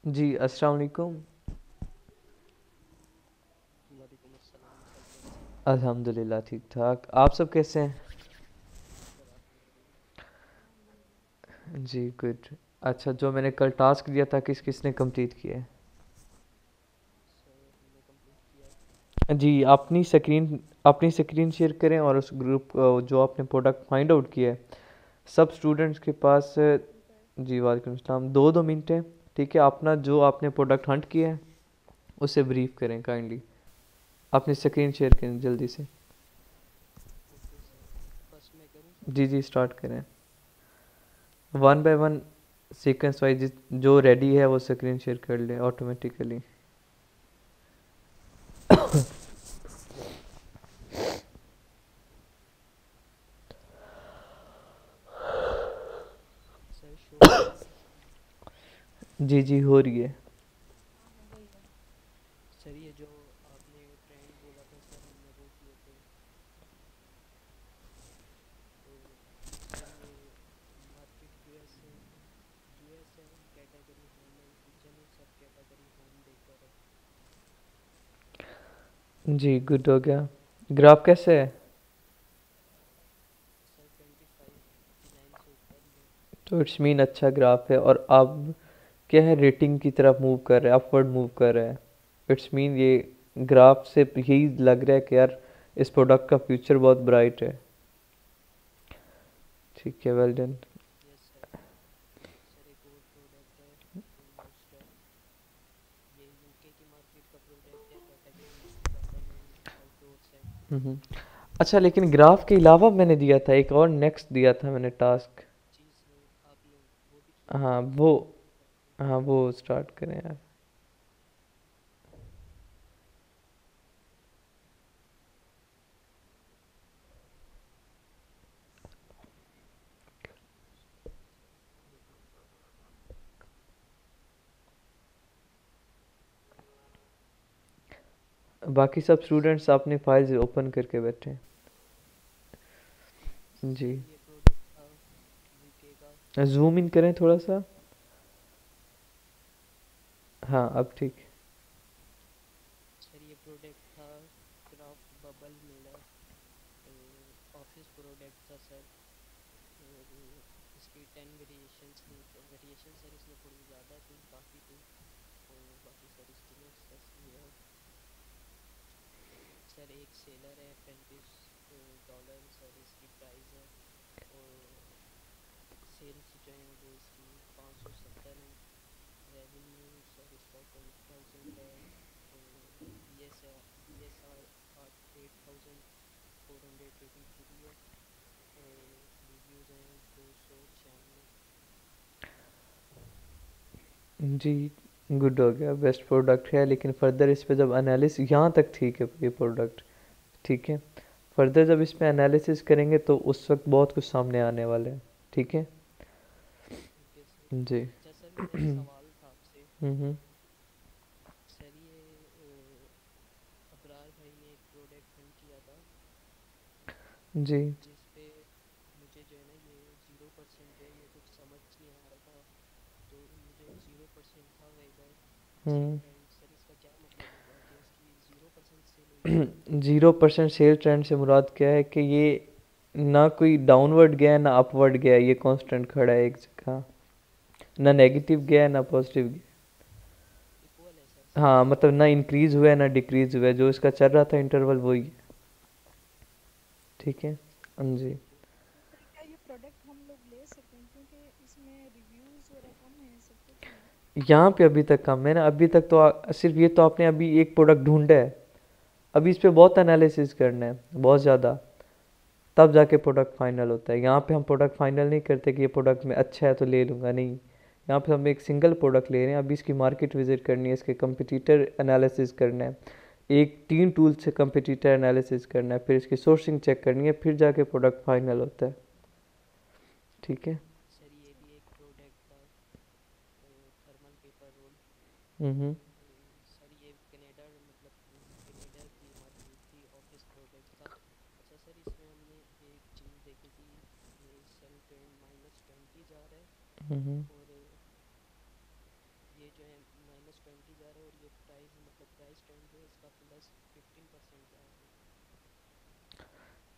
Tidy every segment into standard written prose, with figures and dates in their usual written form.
जी, अस्सलाम वालेकुम। वालेकुम अस्सलाम सर, कैसे हैं? अल्हम्दुलिल्लाह ठीक ठाक। आप सब कैसे हैं? सर आप सुनाइए। जी गुड। अच्छा, जो मैंने कल टास्क दिया था किस किसने कंप्लीट किया है? सर हमने कंप्लीट किया है। जी, अपनी स्क्रीन शेयर करें और उस ग्रुप जो आपने प्रोडक्ट फाइंड आउट किया है सब स्टूडेंट्स के पास जी वालेकुम सलाम, 2-2 मिनट है। ठीक है, अपना जो आपने प्रोडक्ट हंट किया है उसे ब्रीफ करें काइंडली। अपनी स्क्रीन शेयर करें जल्दी से। ओके सर, फर्स्ट मैं करूं सर? जी जी, स्टार्ट करें। One by one, sequence wise. जो रेडी है वो स्क्रीन शेयर कर ले ऑटोमेटिकली। सर शो हो रही है? जी जी, हो रही है। सर ये जो आपने ट्रेंड बोला था सर, हमने वो किए थे। तो सर ये मार्केट यूएस है, कैटेगरी होम एंड किचन है, सब कैटेगरी होम डेकोर है। जी गुड हो गया। ग्राफ कैसे है? सर 25 59 से ऊपर ही है। तो इट्स मीन अच्छा ग्राफ है। और अब क्या है, रेटिंग की तरफ मूव कर रहा है, अपवर्ड मूव कर रहा है। इट्स मीन ये ग्राफ से यही लग रहा है कि यार इस प्रोडक्ट का फ्यूचर बहुत ब्राइट है। ठीक है, well done. Yes sir. Sir एक और प्रोडक्ट है, मोस्टर। ये यूके की मार्केट का प्रोडक्ट है, कैटेगरी इसकी गार्डन एंड आउटडोर्स है। हम्म। अच्छा, लेकिन ग्राफ के अलावा मैंने दिया था एक और, नेक्स्ट दिया था मैंने टास्क। जी सर, आपने वो भी किया है, हाँ वो वो, सर करते हैं। हाँ वो स्टार्ट करें यार। एक मिनट। बाकी सब स्टूडेंट्स अपनी फाइल्स ओपन करके बैठे हैं। जी, सर ये प्रोडक्ट था यूके का। जूम इन करें थोड़ा सा। हाँ अब ठीक है। सर ये प्रोडक्ट था craft bubble Mailer, office product था सर। और इसकी 10 वेरिएशंस थी। वेरिएशन सर इसमें थोड़ी ज़्यादा थी, काफ़ी थी। और बाकी सर इसकी नेक्स्ट ये है। सर एक सेलर है, $35 सर इसकी प्राइस है। और सेल्स जो हैं वो इसकी 570 हैं। रेवेन्यू सर इसका 20,000 है। और बी एस आर 8483 है। और रिव्यूज़ हैं 296। जी गुड हो गया, बेस्ट प्रोडक्ट है। लेकिन फर्दर इस पे जब एनालिसिस, यहाँ तक ठीक है ये प्रोडक्ट, ठीक है। फर्दर जब इस पे एनालिसिस करेंगे तो उस वक्त बहुत कुछ सामने आने वाला है। ठीक है। Okay sir. जी। अच्छा सर, मेरा एक सवाल था आपसे। हम्म। सर ये अबरार भाई ने एक प्रोडक्ट हंट किया था जी। जिस पे मुझे जो है ना ये 0% है, ये कुछ समझ नहीं आ रहा था। तो मुझे 0% था वह इधर सेल हम्म। ट्रेंड। सर इसका क्या मतलब होगा कि इसकी 0% सेल हुई है? 0% सेल ट्रेंड से मुराद क्या है कि ये ना कोई डाउनवर्ड गया है ना अपवर्ड गया है, ये कांस्टेंट खड़ा है एक जगह। ना नेगेटिव गया है ना पॉजिटिव गया इक्वल है सर, है। सेम हाँ है। मतलब ना इंक्रीज हुआ है ना डिक्रीज हुआ है, जो इसका चल रहा था इंटरवल वही है। ठीक है। हाँ जी। ओके। सर क्या ये प्रोडक्ट हम लोग ले सकते हैं, क्योंकि इसमें रिव्यूज वगैरह कम है, सब कुछ है। यहाँ पे अभी तक कम है ना, अभी तक तो सिर्फ ये तो आपने अभी एक प्रोडक्ट ढूंढा है। अभी इस पे बहुत एनालिसिस करना है, बहुत ज़्यादा। तब जाके प्रोडक्ट फाइनल होता है। यहाँ पे हम प्रोडक्ट फाइनल नहीं करते कि ये प्रोडक्ट में अच्छा है तो ले लूँगा, नहीं। यहाँ पे हम एक सिंगल प्रोडक्ट ले रहे हैं, अभी इसकी मार्केट विजिट करनी है, इसके कंपटीटर एनालिसिस करना है। एक 3 टूल से कंपटीटर एनालिसिस करना है, फिर इसकी सोर्सिंग चेक करनी है, फिर जाके प्रोडक्ट फाइनल होता है। ठीक है। सर ये भी एक प्रोडक्ट था, थर्मल पेपर रोल। हम्म। सर ये कनाडा, मतलब कनाडा की मार्केट थी, ऑफिस प्रोडक्ट था। अच्छा सर, इसमें हमने एक चीज़ देखी थी, ये सेल ट्रेंड -20 जा रहा है। हम्म। और ये जो है बढ़ती जा रहा है और ये प्राइस मतलब प्राइस ट्रेंड जो है इसका +15% जा रहा है।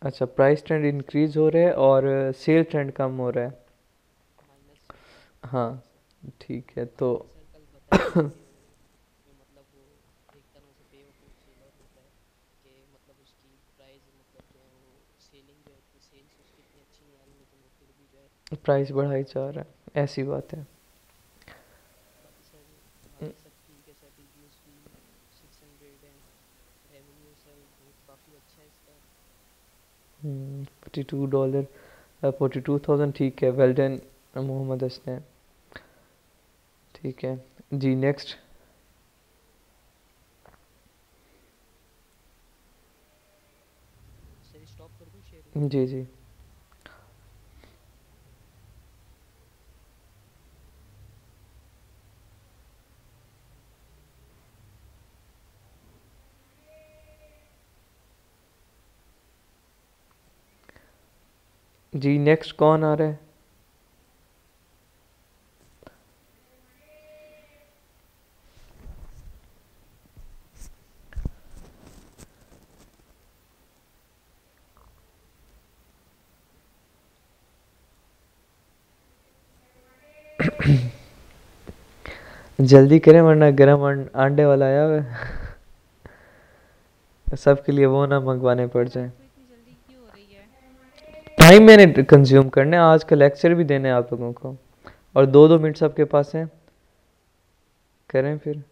अच्छा, प्राइस ट्रेंड इंक्रीज हो रहा है और सेल ट्रेंड कम हो रहा है। हाँ, हाँ सर। ठीक है तो आपने सर कल बताया था कि मतलब वो एक तरह से बेवकूफ़ सेलर होता है कि मतलब उसकी प्राइस मतलब जो है वो सेलिंग जो है इतनी सेल्स उसकी इतनी अच्छी नहीं आ रही लेकिन वो फिर भी जो है प्राइस प्राइस बढ़ाई बढ़ाता जा जा रहा रहा है, ऐसी बात है। बाकी सब ठीक है सर। रिव्यूज़ भी 600 हैं। रेवेन्यू सर बहुत काफ़ी अच्छा है इसका। $42, 42,000, ठीक है, वेल डन मोहम्मद हसनैन। ठीक है जी, नेक्स्ट। सर स्टॉप कर दूँ शेयरिंग? जी जी। जी नेक्स्ट कौन आ रहा है? जल्दी करें वरना गरम अंडे वाला आया हुआ है। सबके लिए वो ना मंगवाने पड़ सर जाए। आपको इतनी जल्दी क्यों हो रही है? टाइम मैंने कंज्यूम करना है, आज का लेक्चर भी देना है आप लोगों को, और 2-2 मिनट सबके पास हैं। करें फिर,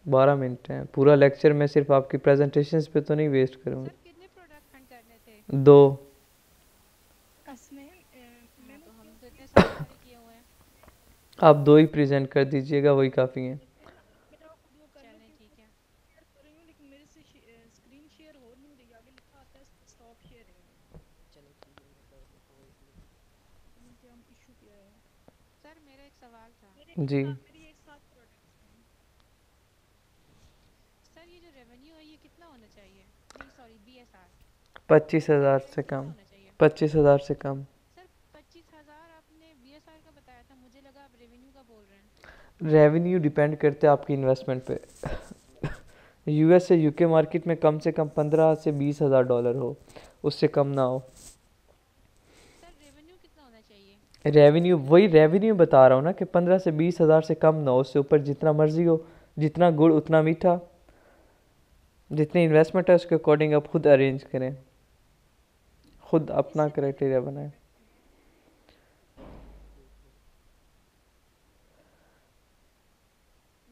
12 मिनट हैं, पूरा लेक्चर मैं सिर्फ आपकी प्रेजेंटेशंस पे तो नहीं वेस्ट करूँगा। सर कितने प्रोडक्ट हंट करने थे? 2। हसनैन हाँ मैंने तो हम तीन तो इतने प्रोडक्ट सारे सारे किए हुए हैं। आप 2 ही प्रेजेंट कर दीजिएगा, वही काफ़ी हैं। मेरा खुद वो कर लो चलें क्योंकि ठीक है। शेयर कर रही हूँ लेकिन मेरे से स्क्रीन शेयर हो नहीं रही, आगे लिखा आता है स्टॉप शेयरिंग। चलो ठीक है मैं कर देता हूँ 1 मिनट। पता नहीं क्या इशू क्या है। सर मेरा एक सवाल था। जी, मेरी एक साथ प्रोडक्ट्स हैं। सर ये जो रेवेन्यू है ये कितना होना चाहिए? नहीं सॉरी, बीएसआर। 25,000 बीएसआर से कितना कम। होना चाहिए? 25,000 से कम। सर 25,000 आपने बीएसआर का बताया था, मुझे लगा आप रेवेन्यू का बोल रहे हैं। रेवेन्यू डिपेंड करते हैं आपकी इन्वेस्टमेंट पे। यूएस से यूके मार्केट में कम से कम 15 से 20,000 डॉलर हो, उससे कम ना हो। सर रेवेन्यू कितना होना चाहिए? रेवेन्यू, वही रेवेन्यू बता रहा हूँ ना कि 15 से 20,000 से कम ना हो, उससे ऊपर जितना मर्जी हो। जितना गुड़ उतना मीठा, जितनी इन्वेस्टमेंट है उसके अकॉर्डिंग आप खुद अरेंज करें, खुद अपना इससे पहले क्राइटेरिया कौन बनाएं। प्रोडक्ट था? एक मिनट।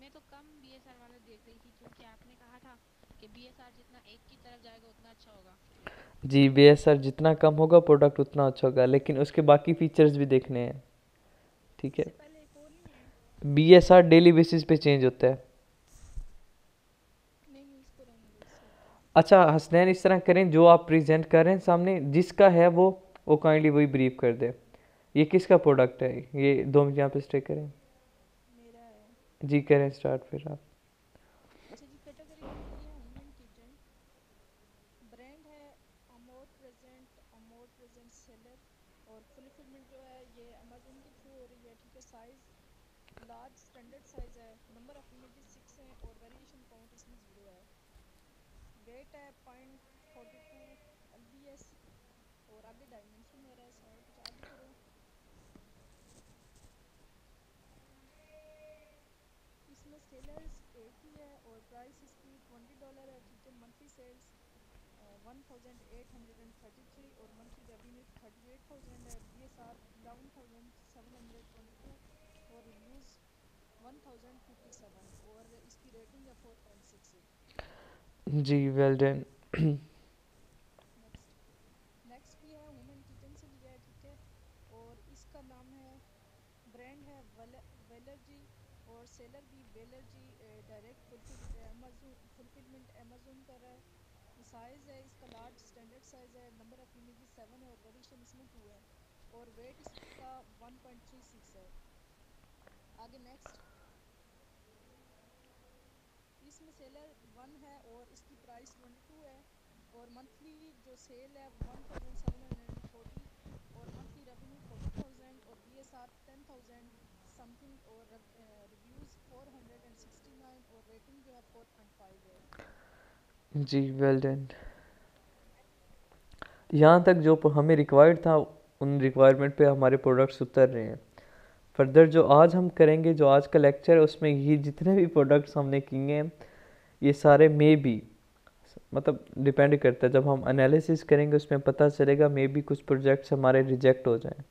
मैं तो कम बीएसआर वाला देख रही थी क्योंकि आपने कहा था कि बीएसआर जितना एक की तरफ जाएगा उतना अच्छा होगा। जी, बीएसआर जितना कम होगा प्रोडक्ट उतना अच्छा होगा, लेकिन उसके बाकी फीचर्स भी देखने हैं। ठीक है, इससे पहले एक और नहीं है? बीएसआर डेली बेसिस पे चेंज होता है। नहीं नहीं, इसको रहने दो, इससे हटो। अच्छा हसनैन, इस तरह करें, जो आप प्रेजेंट कर रहे हैं सामने जिसका है वो काइंडली वही ब्रीफ कर दे। ये किसका प्रोडक्ट है? ये 2 मिनट यहाँ पे स्टे करें। मेरा है। जी करें स्टार्ट फिर आप। अच्छा जी, कैटेगरी हमारी है वुमेन किचन। ब्रांड है अमोर प्रेजेंट सेलर। और फुलफिलमेंट जो है ये अमेजोन के थ्रू हो रही है। ठीक है, साइज लार्ज स्टैंडर्ड साइज है। नंबर ऑफ इमेजेस 6 हैं और वेरिएशन काउंट इसमें 0 है। वेट है 0.42 lbs। और आगे डायमेंशन हो रहा है, सर कुछ आगे करो। इसमें सेलर्स एक ही है और प्राइस इसकी $20 है। ठीक है, मंथली सेल्स 1833 और मंथली रेवेन्यू 38,000 है। बीएसआर 11,722 और रिव्यूज़ 1057 और इसकी रेटिंग है 4.6। जी वेल डन। नेक्स्ट। नेक्स्ट भी है वुमेन किचन से लिया है। ठीक है, और इसका नाम है, ब्रांड है वेलर जी और सेलर भी वेलर जी। डायरेक्ट फुलफिलमेंट अमेजोन कर रहा है। साइज़ है इसका लार्ज स्टैंडर्ड साइज़ है। नंबर ऑफ इमेजेस 7 है और वेरिएशन इसमें 2 है। और वेट इसका 1.36 है। आगे नेक्स्ट। इसमें सेलर 1 है और इसकी प्राइस 22 है। और मंथली जो सेल है 1740 और मंथली रेवेन्यू 40,000 और बीएसआर 10,000 समथिंग और रिव्यूज़ 469 4.9 और रेटिंग जो है 4.5 है। जी, वेल डन। यहाँ तक जो हमें रिक्वायर्ड था उन रिक्वायरमेंट पे हमारे प्रोडक्ट्स उतर रहे हैं। फर्दर जो आज हम करेंगे, जो आज का लेक्चर है, उसमें ये जितने भी प्रोडक्ट्स हमने किए हैं ये सारे मे बी, मतलब डिपेंड करता है, जब हम एनालिसिस करेंगे उसमें पता चलेगा मे बी कुछ प्रोजेक्ट्स हमारे रिजेक्ट हो जाएं।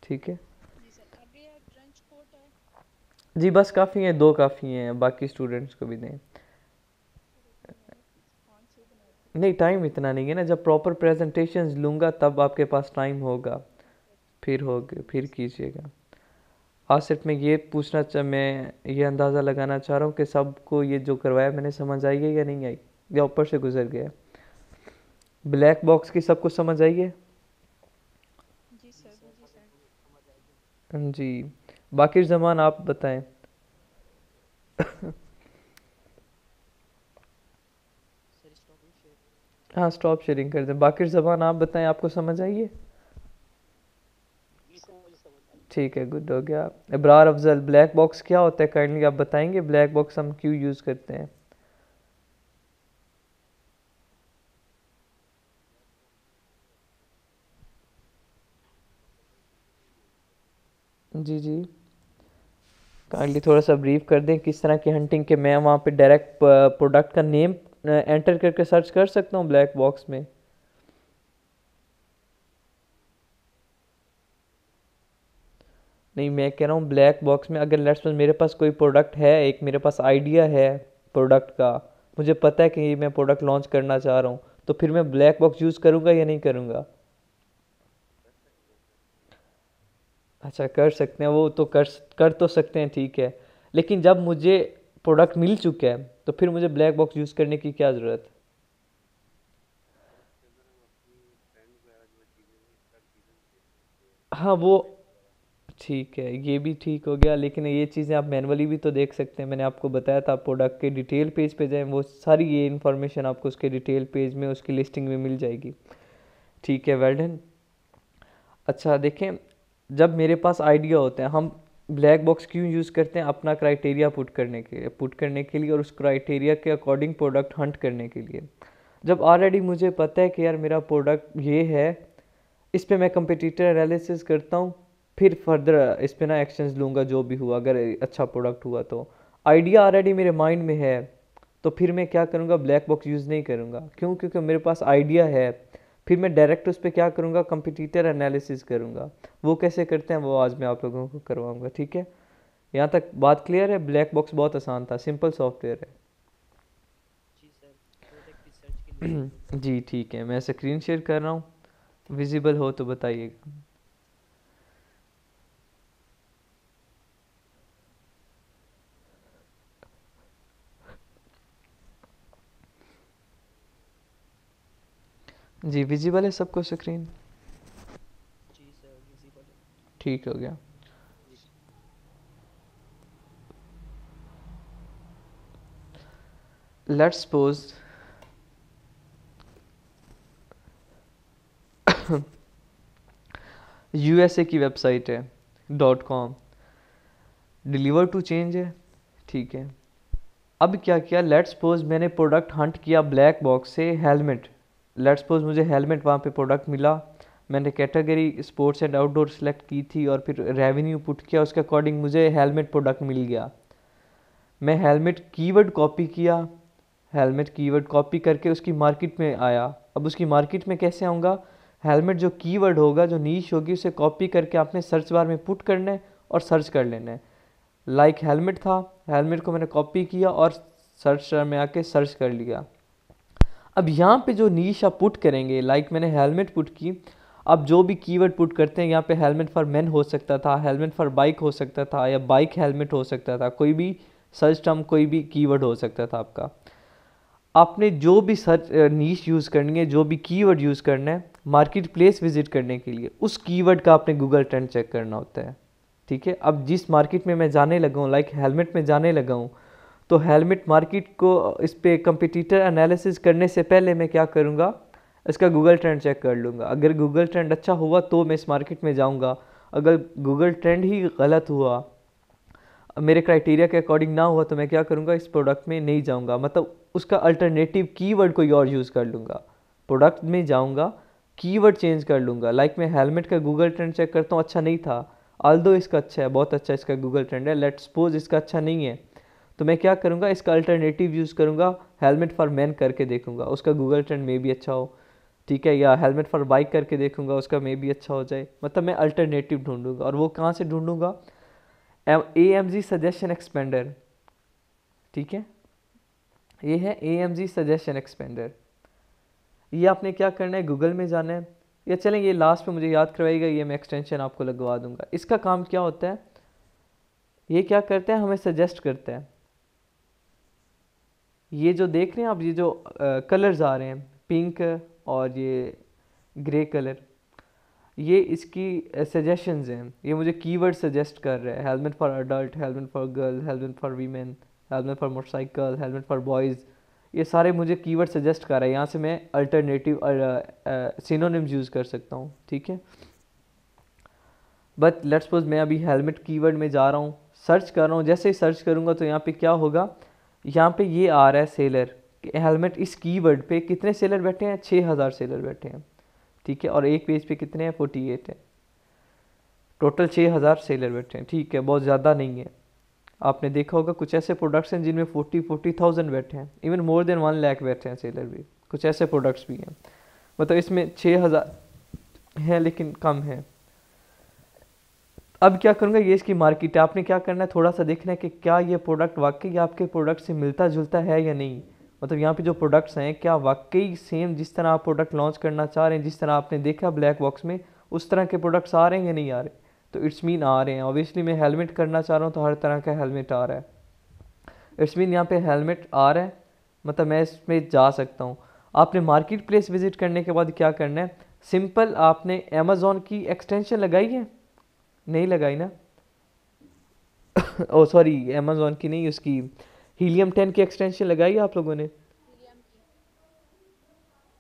ठीक है जी सर, आगे है ट्रेंच कोट है। जी, बस काफ़ी हैं, 2 काफ़ी हैं, बाकी स्टूडेंट्स को भी दें। सर लेकिन मैंने 5-6 बनाए थे। नहीं, टाइम इतना नहीं है ना, जब प्रॉपर प्रेजेंटेशंस लूँगा तब आपके पास टाइम होगा, फिर होगे, फिर कीजिएगा। आज सिर्फ मैं ये मैं ये अंदाज़ा लगाना चाह रहा हूँ कि सबको ये जो करवाया मैंने समझ आई है या नहीं आई, या ऊपर से गुजर गया। ब्लैक बॉक्स की सबको समझ आई है? जी सर, जी सर। जी, बाकी ज़मान आप बताएं। Sir stopping share. हाँ, स्टॉप शेयरिंग कर दें। बाकी ज़मान आप बताएं, आपको समझ आई है? ठीक है, गुड हो गया। इब्रार अफजल, ब्लैक बॉक्स क्या होता है, काइंडली आप बताएंगे ब्लैक बॉक्स हम क्यों यूज़ करते हैं? जी जी, काइंडली थोड़ा सा ब्रीफ कर दें किस तरह की हंटिंग के। मैं वहाँ पे डायरेक्ट प्रोडक्ट का नेम एंटर करके सर्च कर सकता हूँ ब्लैक बॉक्स में? नहीं, मैं कह रहा हूँ ब्लैक बॉक्स में अगर लेट्स सपोज मेरे पास कोई प्रोडक्ट है, एक मेरे पास आइडिया है प्रोडक्ट का, मुझे पता है कि ये मैं प्रोडक्ट लॉन्च करना चाह रहा हूँ, तो फिर मैं ब्लैक बॉक्स यूज़ करूँगा या नहीं करूँगा? अच्छा, कर सकते हैं, वो तो कर तो सकते हैं, ठीक है। लेकिन जब मुझे प्रोडक्ट मिल चुका है तो फिर मुझे ब्लैक बॉक्स यूज़ करने की क्या ज़रूरत? हाँ वो ठीक है, ये भी ठीक हो गया, लेकिन ये चीज़ें आप मैनुअली भी तो देख सकते हैं। मैंने आपको बताया था प्रोडक्ट के डिटेल पेज पे जाएं, वो सारी ये इन्फॉर्मेशन आपको उसके डिटेल पेज में उसकी लिस्टिंग में मिल जाएगी। ठीक है, वेल डन। अच्छा देखें, जब मेरे पास आइडिया होता है, हम ब्लैक बॉक्स क्यों यूज़ करते हैं? अपना क्राइटेरिया पुट करने के लिए और उस क्राइटेरिया के अकॉर्डिंग प्रोडक्ट हंट करने के लिए। जब ऑलरेडी मुझे पता है कि यार मेरा प्रोडक्ट ये है, इस पे मैं कंपटीटर एनालिसिस करता हूँ, फिर फर्दर इस पे ना एक्शंस लूँगा जो भी हुआ, अगर अच्छा प्रोडक्ट हुआ तो। आइडिया ऑलरेडी मेरे माइंड में है, तो फिर मैं क्या करूँगा, ब्लैक बॉक्स यूज़ नहीं करूँगा। क्यों? क्योंकि मेरे पास आइडिया है, फिर मैं डायरेक्ट उस पर क्या करूँगा, कंपटीटर एनालिसिस करूँगा। वो कैसे करते हैं वो आज मैं आप लोगों को करवाऊँगा। ठीक है, यहाँ तक बात क्लियर है? ब्लैक बॉक्स बहुत आसान था, सिंपल सॉफ्टवेयर जी सर, प्रोडक्ट रिसर्च के लिए है। यूज़ होता है। जी ठीक है, मैं स्क्रीन शेयर कर रहा हूँ, विजिबल हो तो बताइएगा। जी, विजिबल है सबको स्क्रीन? जी सर, विजिबल है। ठीक हो गया। लेट्स सपोज यूएसए की वेबसाइट है .com, डिलीवर टू चेंज है, ठीक है। अब क्या किया, लेट्स सपोज मैंने प्रोडक्ट हंट किया ब्लैक बॉक्स से हेलमेट। लेट्स सपोज मुझे हेलमेट वहाँ पे प्रोडक्ट मिला, मैंने category sports and outdoor select की थी और फिर रेवेन्यू पुट किया, उसके अकॉर्डिंग मुझे हेलमेट प्रोडक्ट मिल गया। मैं हेलमेट कीवर्ड कॉपी किया, हेलमेट कीवर्ड कॉपी करके उसकी मार्केट में आया। अब उसकी मार्केट में कैसे आऊँगा? हेलमेट जो कीवर्ड होगा, जो नीश होगी, उसे कॉपी करके आपने सर्च बार में पुट करना है और सर्च कर लेना है। लाइक हेलमेट था, हेलमेट को मैंने कॉपी किया और सर्च में आके सर्च कर लिया। अब यहाँ पे जो नीश आप पुट करेंगे, लाइक मैंने हेलमेट पुट की, अब जो भी कीवर्ड पुट करते हैं, यहाँ पे हेलमेट फॉर मेन हो सकता था, हेलमेट फॉर बाइक हो सकता था, या बाइक हेलमेट हो सकता था, कोई भी सर्च टर्म, कोई भी कीवर्ड हो सकता था आपका। आपने जो भी सर्च नीश यूज़ करनी है, जो भी कीवर्ड यूज़ करना है मार्केट प्लेस विजिट करने के लिए, उस कीवर्ड का आपने गूगल ट्रेंड चेक करना होता है। ठीक है, अब जिस मार्केट में मैं जाने लगा हूँ, लाइक हेलमेट में जाने लगा हूँ, तो हेलमेट मार्केट को इस पे कंपटीटर एनालिसिस करने से पहले मैं क्या करूँगा, इसका गूगल ट्रेंड चेक कर लूँगा। अगर गूगल ट्रेंड अच्छा हुआ तो मैं इस मार्केट में जाऊँगा, अगर गूगल ट्रेंड ही गलत हुआ, मेरे क्राइटेरिया के अकॉर्डिंग ना हुआ तो मैं क्या करूँगा, इस प्रोडक्ट में नहीं जाऊँगा, मतलब उसका अल्टरनेटिव कीवर्ड कोई और यूज़ कर लूँगा। प्रोडक्ट में जाऊँगा, कीवर्ड चेंज कर लूँगा। लाइक मैं हेलमेट का गूगल ट्रेंड चेक करता हूँ, अच्छा नहीं था, आल्दो इसका अच्छा है, बहुत अच्छा इसका गूगल ट्रेंड है, लेट्स सपोज इसका अच्छा नहीं है, तो मैं क्या करूँगा, इसका अल्टरनेटिव यूज़ करूँगा, हेलमेट फॉर मैन करके देखूँगा, उसका गूगल ट्रेंड में भी अच्छा हो, ठीक है, या हेलमेट फॉर बाइक करके देखूँगा, उसका में भी अच्छा हो जाए। मतलब मैं अल्टरनेटिव ढूंढूंगा, और वो कहाँ से ढूंढूंगा, AMG सजेशन एक्सपेंडर, ठीक है, ये है AMG सजेशन एक्सपेंडर। ये आपने क्या करना है, गूगल में जाना है, या चलें ये लास्ट पे मुझे याद करवाइएगा, ये मैं एक्सटेंशन आपको लगवा दूंगा। इसका काम क्या होता है, ये क्या करता है, हमें सजेस्ट करता है। ये जो देख रहे हैं आप, ये जो कलर्स आ रहे हैं, पिंक और ये ग्रे कलर, ये इसकी सजेशंस हैं, ये मुझे कीवर्ड सजेस्ट कर रहा है, helmet for adult, helmet for girl, helmet for women, helmet for motorcycle, helmet for boys, ये सारे मुझे कीवर्ड सजेस्ट कर रहा है। यहाँ से मैं अल्टरनेटिव सिनोनिम्स यूज़ कर सकता हूँ, ठीक है। बट लेट्स सपोज मैं अभी हेलमेट कीवर्ड में जा रहा हूँ, सर्च कर रहा हूँ, जैसे ही सर्च करूँगा तो यहाँ पे क्या होगा, यहाँ पे ये आ रहा है सेलर, हेलमेट इस कीवर्ड पे कितने सेलर बैठे हैं, 6000 सेलर बैठे हैं, ठीक है, और एक पेज पे कितने हैं, 48 है, टोटल 6000 सेलर बैठे हैं, ठीक है, बहुत ज़्यादा नहीं है। आपने देखा होगा कुछ ऐसे प्रोडक्ट्स हैं जिनमें 40,000 बैठे हैं, इवन मोर देन 1 लाख बैठे हैं सेलर भी, कुछ ऐसे प्रोडक्ट्स भी हैं, मतलब इसमें 6000 हैं लेकिन कम है। अब क्या करूँगा, ये इसकी मार्केट है, आपने क्या करना है, थोड़ा सा देखना है कि क्या ये प्रोडक्ट वाकई आपके प्रोडक्ट से मिलता जुलता है या नहीं। मतलब यहाँ पे जो प्रोडक्ट्स हैं क्या वाकई सेम जिस तरह आप प्रोडक्ट लॉन्च करना चाह रहे हैं, जिस तरह आपने देखा ब्लैक बॉक्स में, उस तरह के प्रोडक्ट्स आ रहे हैं या नहीं आ रहे। तो इट्स मीन आ रहे हैं। ऑब्वियसली मैं हेलमेट करना चाह रहा हूँ तो हर तरह का हेलमेट आ रहा है, इट्स मीन यहाँ पे हेलमेट आ रहा है, मतलब मैं इसमें जा सकता हूँ। आपने मार्केट प्लेस विजिट करने के बाद क्या करना है, सिंपल आपने अमेज़ॉन की एक्सटेंशन लगाई है, नहीं लगाई ना ओ सॉरी, अमेज़ॉन की नहीं, उसकी हीलियम 10 की एक्सटेंशन लगाई है आप लोगों ने, हीलियम की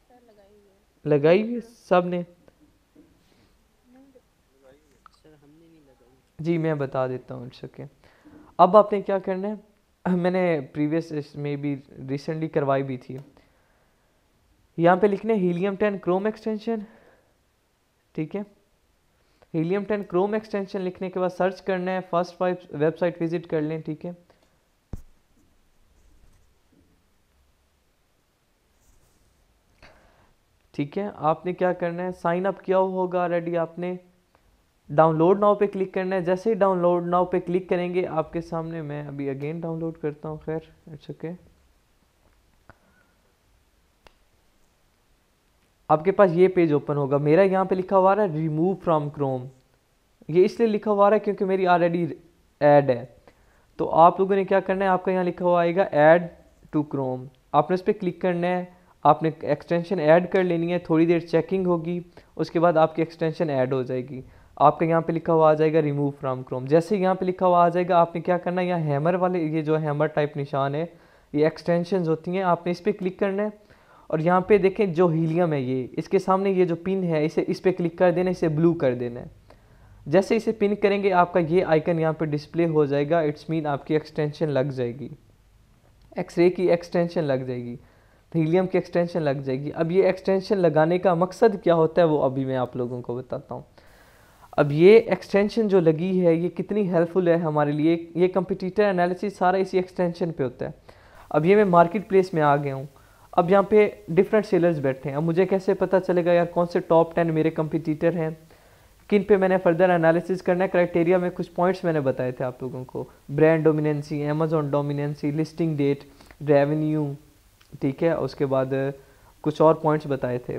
सर लगाई हुई है। लगाई है सब ने? नहीं सर हमने नहीं लगाई। जी मैं बता देता हूँ, इट्स ओके। अब आपने क्या करना है, मैंने प्रीवियस में भी रिसेंटली करवाई भी थी, यहाँ पे लिखना है हीलियम 10 क्रोम एक्सटेंशन, ठीक है, हीलियम 10 क्रोम एक्सटेंशन लिखने के बाद सर्च करना है, फर्स्ट वेबसाइट विजिट कर लें, ठीक है। ठीक है, आपने क्या करना है, साइन अप किया हुआ होगा ऑलरेडी, आपने डाउनलोड नाउ पे क्लिक करना है। जैसे ही डाउनलोड नाउ पे क्लिक करेंगे आपके सामने, मैं अभी अगेन डाउनलोड करता हूँ, खैर इट्स ओके, आपके पास ये पेज ओपन होगा। मेरा यहाँ पे लिखा हुआ है रिमूव फ्रॉम क्रोम, ये इसलिए लिखा हुआ है क्योंकि मेरी ऑलरेडी ऐड है। तो आप लोगों ने क्या करना है, आपका यहाँ लिखा हुआ आएगा ऐड टू क्रोम, आपने उस पर क्लिक करना है, आपने एक्सटेंशन ऐड कर लेनी है, थोड़ी देर चेकिंग होगी, उसके बाद आपकी एक्सटेंशन ऐड हो जाएगी। आपका यहाँ पे लिखा हुआ आ जाएगा रिमूव फ्रॉम क्रोम। जैसे यहाँ पे लिखा हुआ आ जाएगा, आपने क्या करना है, यहाँ हैमर वाले, ये जो हैमर टाइप निशान है, ये एक्सटेंशन होती हैं, आपने इस पर क्लिक करना है, और यहाँ पे देखें जो हीलियम है, ये इसके सामने ये जो पिन है, इसे इस पर क्लिक कर देना, इसे ब्लू कर देना है। जैसे इसे पिन करेंगे आपका ये आइकन यहाँ पे डिस्प्ले हो जाएगा, इट्स मीन आपकी एक्सटेंशन लग जाएगी, एक्सरे की एक्सटेंशन लग जाएगी, हीलियम की एक्सटेंशन लग जाएगी। अब ये एक्सटेंशन लगाने का मकसद क्या होता है वो अभी मैं आप लोगों को बताता हूँ। अब ये एक्सटेंशन जो लगी है ये कितनी हेल्पफुल है हमारे लिए, ये कंपटीटर एनालिसिस सारा इसी एक्सटेंशन पे होता है। अब ये मैं मार्केट प्लेस में आ गया हूँ, अब यहाँ पे डिफरेंट सेलर्स बैठे हैं। अब मुझे कैसे पता चलेगा यार कौन से टॉप 10 मेरे कंपटीटर हैं, किन पे मैंने फर्दर एनालिसिस करना है। क्राइटेरिया में कुछ पॉइंट्स मैंने बताए थे आप लोगों को, brand dominancy, Amazon dominancy, listing date, revenue, ठीक है, उसके बाद कुछ और पॉइंट्स बताए थे,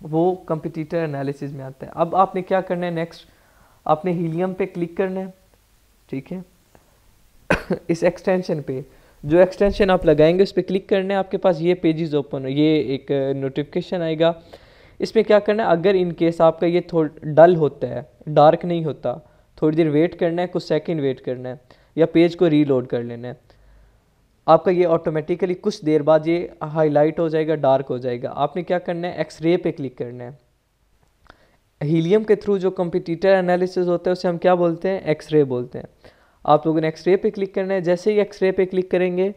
वो कंपटीटर एनालिसिस में आता है। अब आपने क्या करना है, नेक्स्ट आपने हीलियम पे क्लिक करना है, ठीक है इस एक्सटेंशन पे जो एक्सटेंशन आप लगाएंगे उस पर क्लिक करना है, आपके पास ये पेजेस ओपन हो, ये एक नोटिफिकेशन आएगा। इसमें क्या करना है, अगर इन केस आपका ये थोड़ा डल होता है, डार्क नहीं होता, थोड़ी देर वेट करना है, कुछ सेकंड वेट करना है, या पेज को रीलोड कर लेना है। आपका ये ऑटोमेटिकली कुछ देर बाद ये हाईलाइट हो जाएगा, डार्क हो जाएगा। आपने क्या करना है, एक्सरे पे क्लिक करना है। हीलियम के थ्रू जो कंपटीटर एनालिसिस होता है उसे हम क्या बोलते हैं, एक्सरे बोलते हैं। आप लोगों ने एक्सरे पे क्लिक करना है। जैसे ही एक्सरे पे क्लिक करेंगे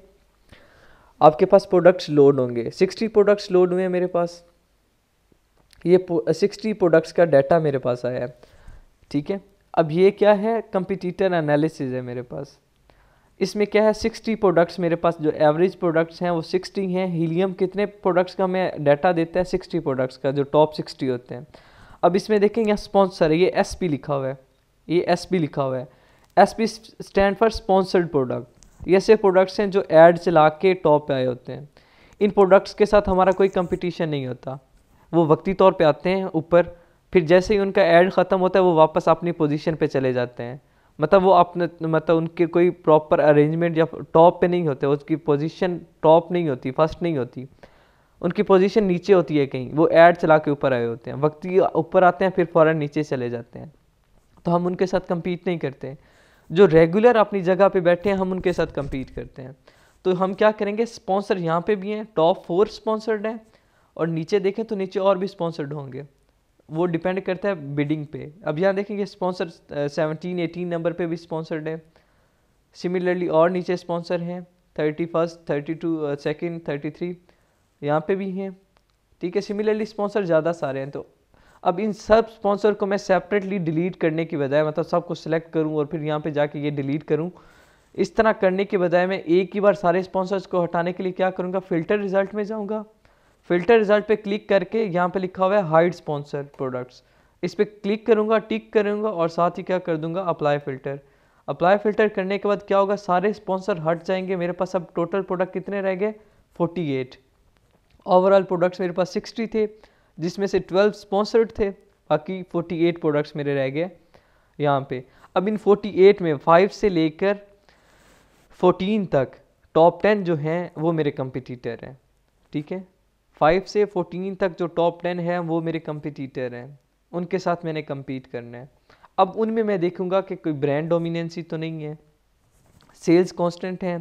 आपके पास प्रोडक्ट्स लोड होंगे। 60 प्रोडक्ट्स लोड हुए हैं मेरे पास। ये 60 प्रोडक्ट्स का डाटा मेरे पास आया है, ठीक है। अब ये क्या है, कंपटीटर एनालिसिस है मेरे पास। इसमें क्या है, 60 प्रोडक्ट्स मेरे पास, जो एवरेज प्रोडक्ट्स हैं वो 60 हैं। हीलियम कितने प्रोडक्ट्स का हमें डाटा देता है, 60 प्रोडक्ट्स का, जो टॉप 60 होते हैं। अब इसमें देखें यहाँ स्पॉन्सर है, ये एसपी लिखा हुआ है, ये एसपी लिखा हुआ है। SP stand for sponsored product. ये ऐसे प्रोडक्ट्स हैं जो एड चला के टॉप पे आए होते हैं। इन प्रोडक्ट्स के साथ हमारा कोई कंपटीशन नहीं होता, वो वक्ती तौर पे आते हैं ऊपर, फिर जैसे ही उनका ऐड ख़त्म होता है वो वापस अपनी पोजीशन पे चले जाते हैं। मतलब वो अपने, मतलब उनके कोई प्रॉपर अरेंजमेंट या टॉप पे नहीं होते, उसकी पोजीशन टॉप नहीं होती, फर्स्ट नहीं होती, उनकी पोजीशन नीचे होती है कहीं। वो ऐड चला के ऊपर आए होते हैं, वक्ती ऊपर आते हैं फिर फ़ौरन नीचे चले जाते हैं। तो हम उनके साथ कम्पीट नहीं करते। जो रेगुलर अपनी जगह पे बैठे हैं हम उनके साथ कम्पीट करते हैं। तो हम क्या करेंगे, स्पॉन्सर यहाँ पे भी हैं, टॉप 4 स्पॉन्सर्ड हैं, और नीचे देखें तो नीचे और भी स्पॉन्सर्ड होंगे, वो डिपेंड करता है बिडिंग पे। अब यहाँ देखेंगे स्पॉन्सर 17-18 नंबर पे भी स्पॉन्सर्ड है। सिमिलरली और नीचे स्पॉन्सर हैं 31, 32, 2, 33 यहाँ पे भी हैं, ठीक है। सिमिलरली स्पॉन्सर ज़्यादा सारे हैं। तो अब इन सब स्पॉन्सर को मैं सेपरेटली डिलीट करने की बजाय, मतलब सबको सिलेक्ट करूँ और फिर यहाँ पे जाके ये डिलीट करूँ, इस तरह करने के बजाय मैं एक ही बार सारे स्पॉन्सर्स को हटाने के लिए क्या करूँगा, फ़िल्टर रिजल्ट में जाऊँगा। फ़िल्टर रिजल्ट पे क्लिक करके यहाँ पे लिखा हुआ है हाइड स्पॉन्सर प्रोडक्ट्स, इस पर क्लिक करूँगा, टिक करूँगा और साथ ही क्या कर दूँगा, अप्लाई फ़िल्टर। अप्लाई फ़िल्टर करने के बाद क्या होगा, सारे स्पॉन्सर हट जाएंगे। मेरे पास अब टोटल प्रोडक्ट कितने रह गए, 48। ओवरऑल प्रोडक्ट्स मेरे पास 60 थे, जिसमें से 12 स्पॉन्सर्ड थे, बाकी 48 प्रोडक्ट्स मेरे रह गए यहाँ पे। अब इन 48 में 5 से लेकर 14 तक टॉप 10 जो हैं वो मेरे कंपटीटर हैं, ठीक है। 5 से 14 तक जो टॉप 10 है वो मेरे कंपटीटर हैं, उनके साथ मैंने कम्पीट करना है। अब उनमें मैं देखूंगा कि कोई ब्रांड डोमिनेंसी तो नहीं है, सेल्स कांस्टेंट है,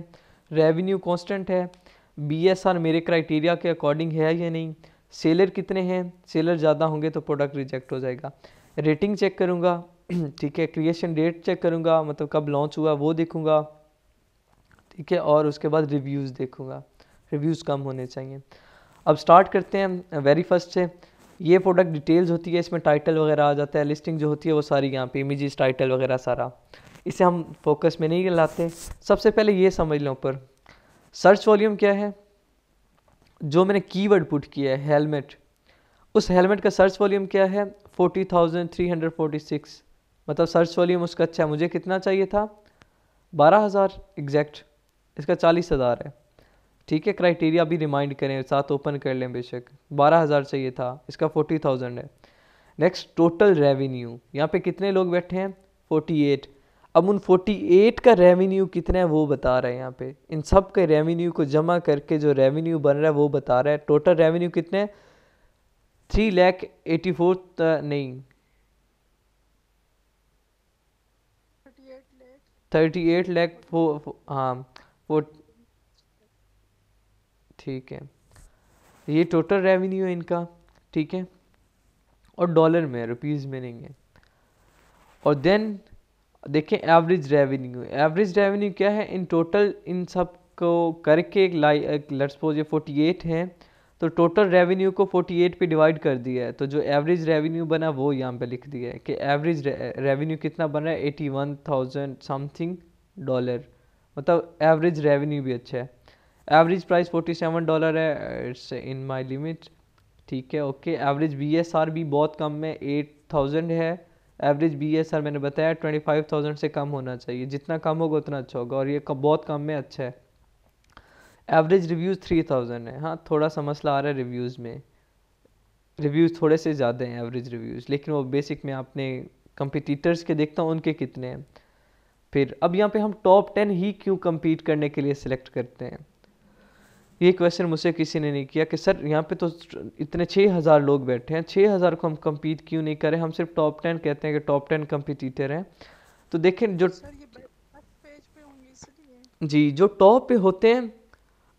रेवेन्यू कांस्टेंट है, बीएसआर मेरे क्राइटेरिया के अकॉर्डिंग है या नहीं, सेलर कितने हैं, सेलर ज़्यादा होंगे तो प्रोडक्ट रिजेक्ट हो जाएगा। रेटिंग चेक करूँगा, ठीक है। क्रिएशन डेट चेक करूँगा, मतलब कब लॉन्च हुआ वो देखूँगा, ठीक है। और उसके बाद रिव्यूज़ देखूँगा, रिव्यूज़ कम होने चाहिए। अब स्टार्ट करते हैं वेरी फर्स्ट से। ये प्रोडक्ट डिटेल्स होती है, इसमें टाइटल वगैरह आ जाता है, लिस्टिंग जो होती है वो सारी यहाँ पे, इमेजेस, टाइटल वगैरह सारा, इसे हम फोकस में नहीं लाते। सबसे पहले ये समझ लो ऊपर सर्च वॉल्यूम क्या है, जो मैंने कीवर्ड पुट किया है हेलमेट, उस हेलमेट का सर्च वॉल्यूम क्या है, 40,346, मतलब सर्च वॉल्यूम उसका अच्छा है। मुझे कितना चाहिए था, 12,000 एग्जैक्ट, इसका 40,000 है, ठीक है। क्राइटेरिया भी रिमाइंड करें, साथ ओपन कर लें बेशक, 12,000 चाहिए था, इसका 40,000 है। नेक्स्ट टोटल रेवेन्यू, यहाँ पे कितने लोग बैठे हैं, 48। अब उन 48 का रेवेन्यू कितना है वो बता रहे हैं यहाँ पे, इन सब के रेवेन्यू को जमा करके जो रेवेन्यू बन रहा है वो बता रहा है। टोटल रेवेन्यू कितने हैं, 3,84,000 नहीं 38 लाख, हाँ ठीक है, ये टोटल रेवेन्यू है इनका, ठीक है। और डॉलर में, रुपीज़ में नहीं है। और देन देखें एवरेज रेवेन्यू, एवरेज रेवेन्यू क्या है, इन टोटल इन सब को करके एक लेट्स सपोज ये 48 हैं, तो टोटल रेवेन्यू को 48 पे डिवाइड कर दिया है, तो जो एवरेज रेवेन्यू बना वो यहाँ पे लिख दिया है कि एवरेज रेवेन्यू कितना बन रहा है, 81,000 समथिंग डॉलर, मतलब एवरेज रेवेन्यू भी अच्छा है। एवरेज प्राइस $47 है, इट्स इन माय लिमिट, ठीक है, ओके। एवरेज बीएसआर भी बहुत कम है, 8,000 है। एवरेज बीएसआर मैंने बताया 25,000 से कम होना चाहिए, जितना कम होगा उतना अच्छा होगा, और ये बहुत कम में अच्छा है। एवरेज रिव्यूज़ 3,000 है, हाँ थोड़ा सा मसला आ रहा है रिव्यूज़ में, रिव्यूज़ थोड़े से ज़्यादा हैं एवरेज रिव्यूज़, लेकिन वो बेसिक में आपने कंपटीटर्स के देखता हूँ उनके कितने हैं। फिर अब यहाँ पे हम टॉप 10 ही क्यों कम्पीट करने के लिए सिलेक्ट करते हैं, ये क्वेश्चन मुझसे किसी ने नहीं किया कि सर यहाँ पे तो इतने 6,000 लोग बैठे हैं, 6,000 को हम कम्पीट क्यों नहीं करें, हम सिर्फ टॉप 10 कहते हैं कि टॉप 10 कम्पिटिटर हैं। तो देखें जो सर ये पेज पे होंगे इसलिए, जी जो टॉप पे होते हैं,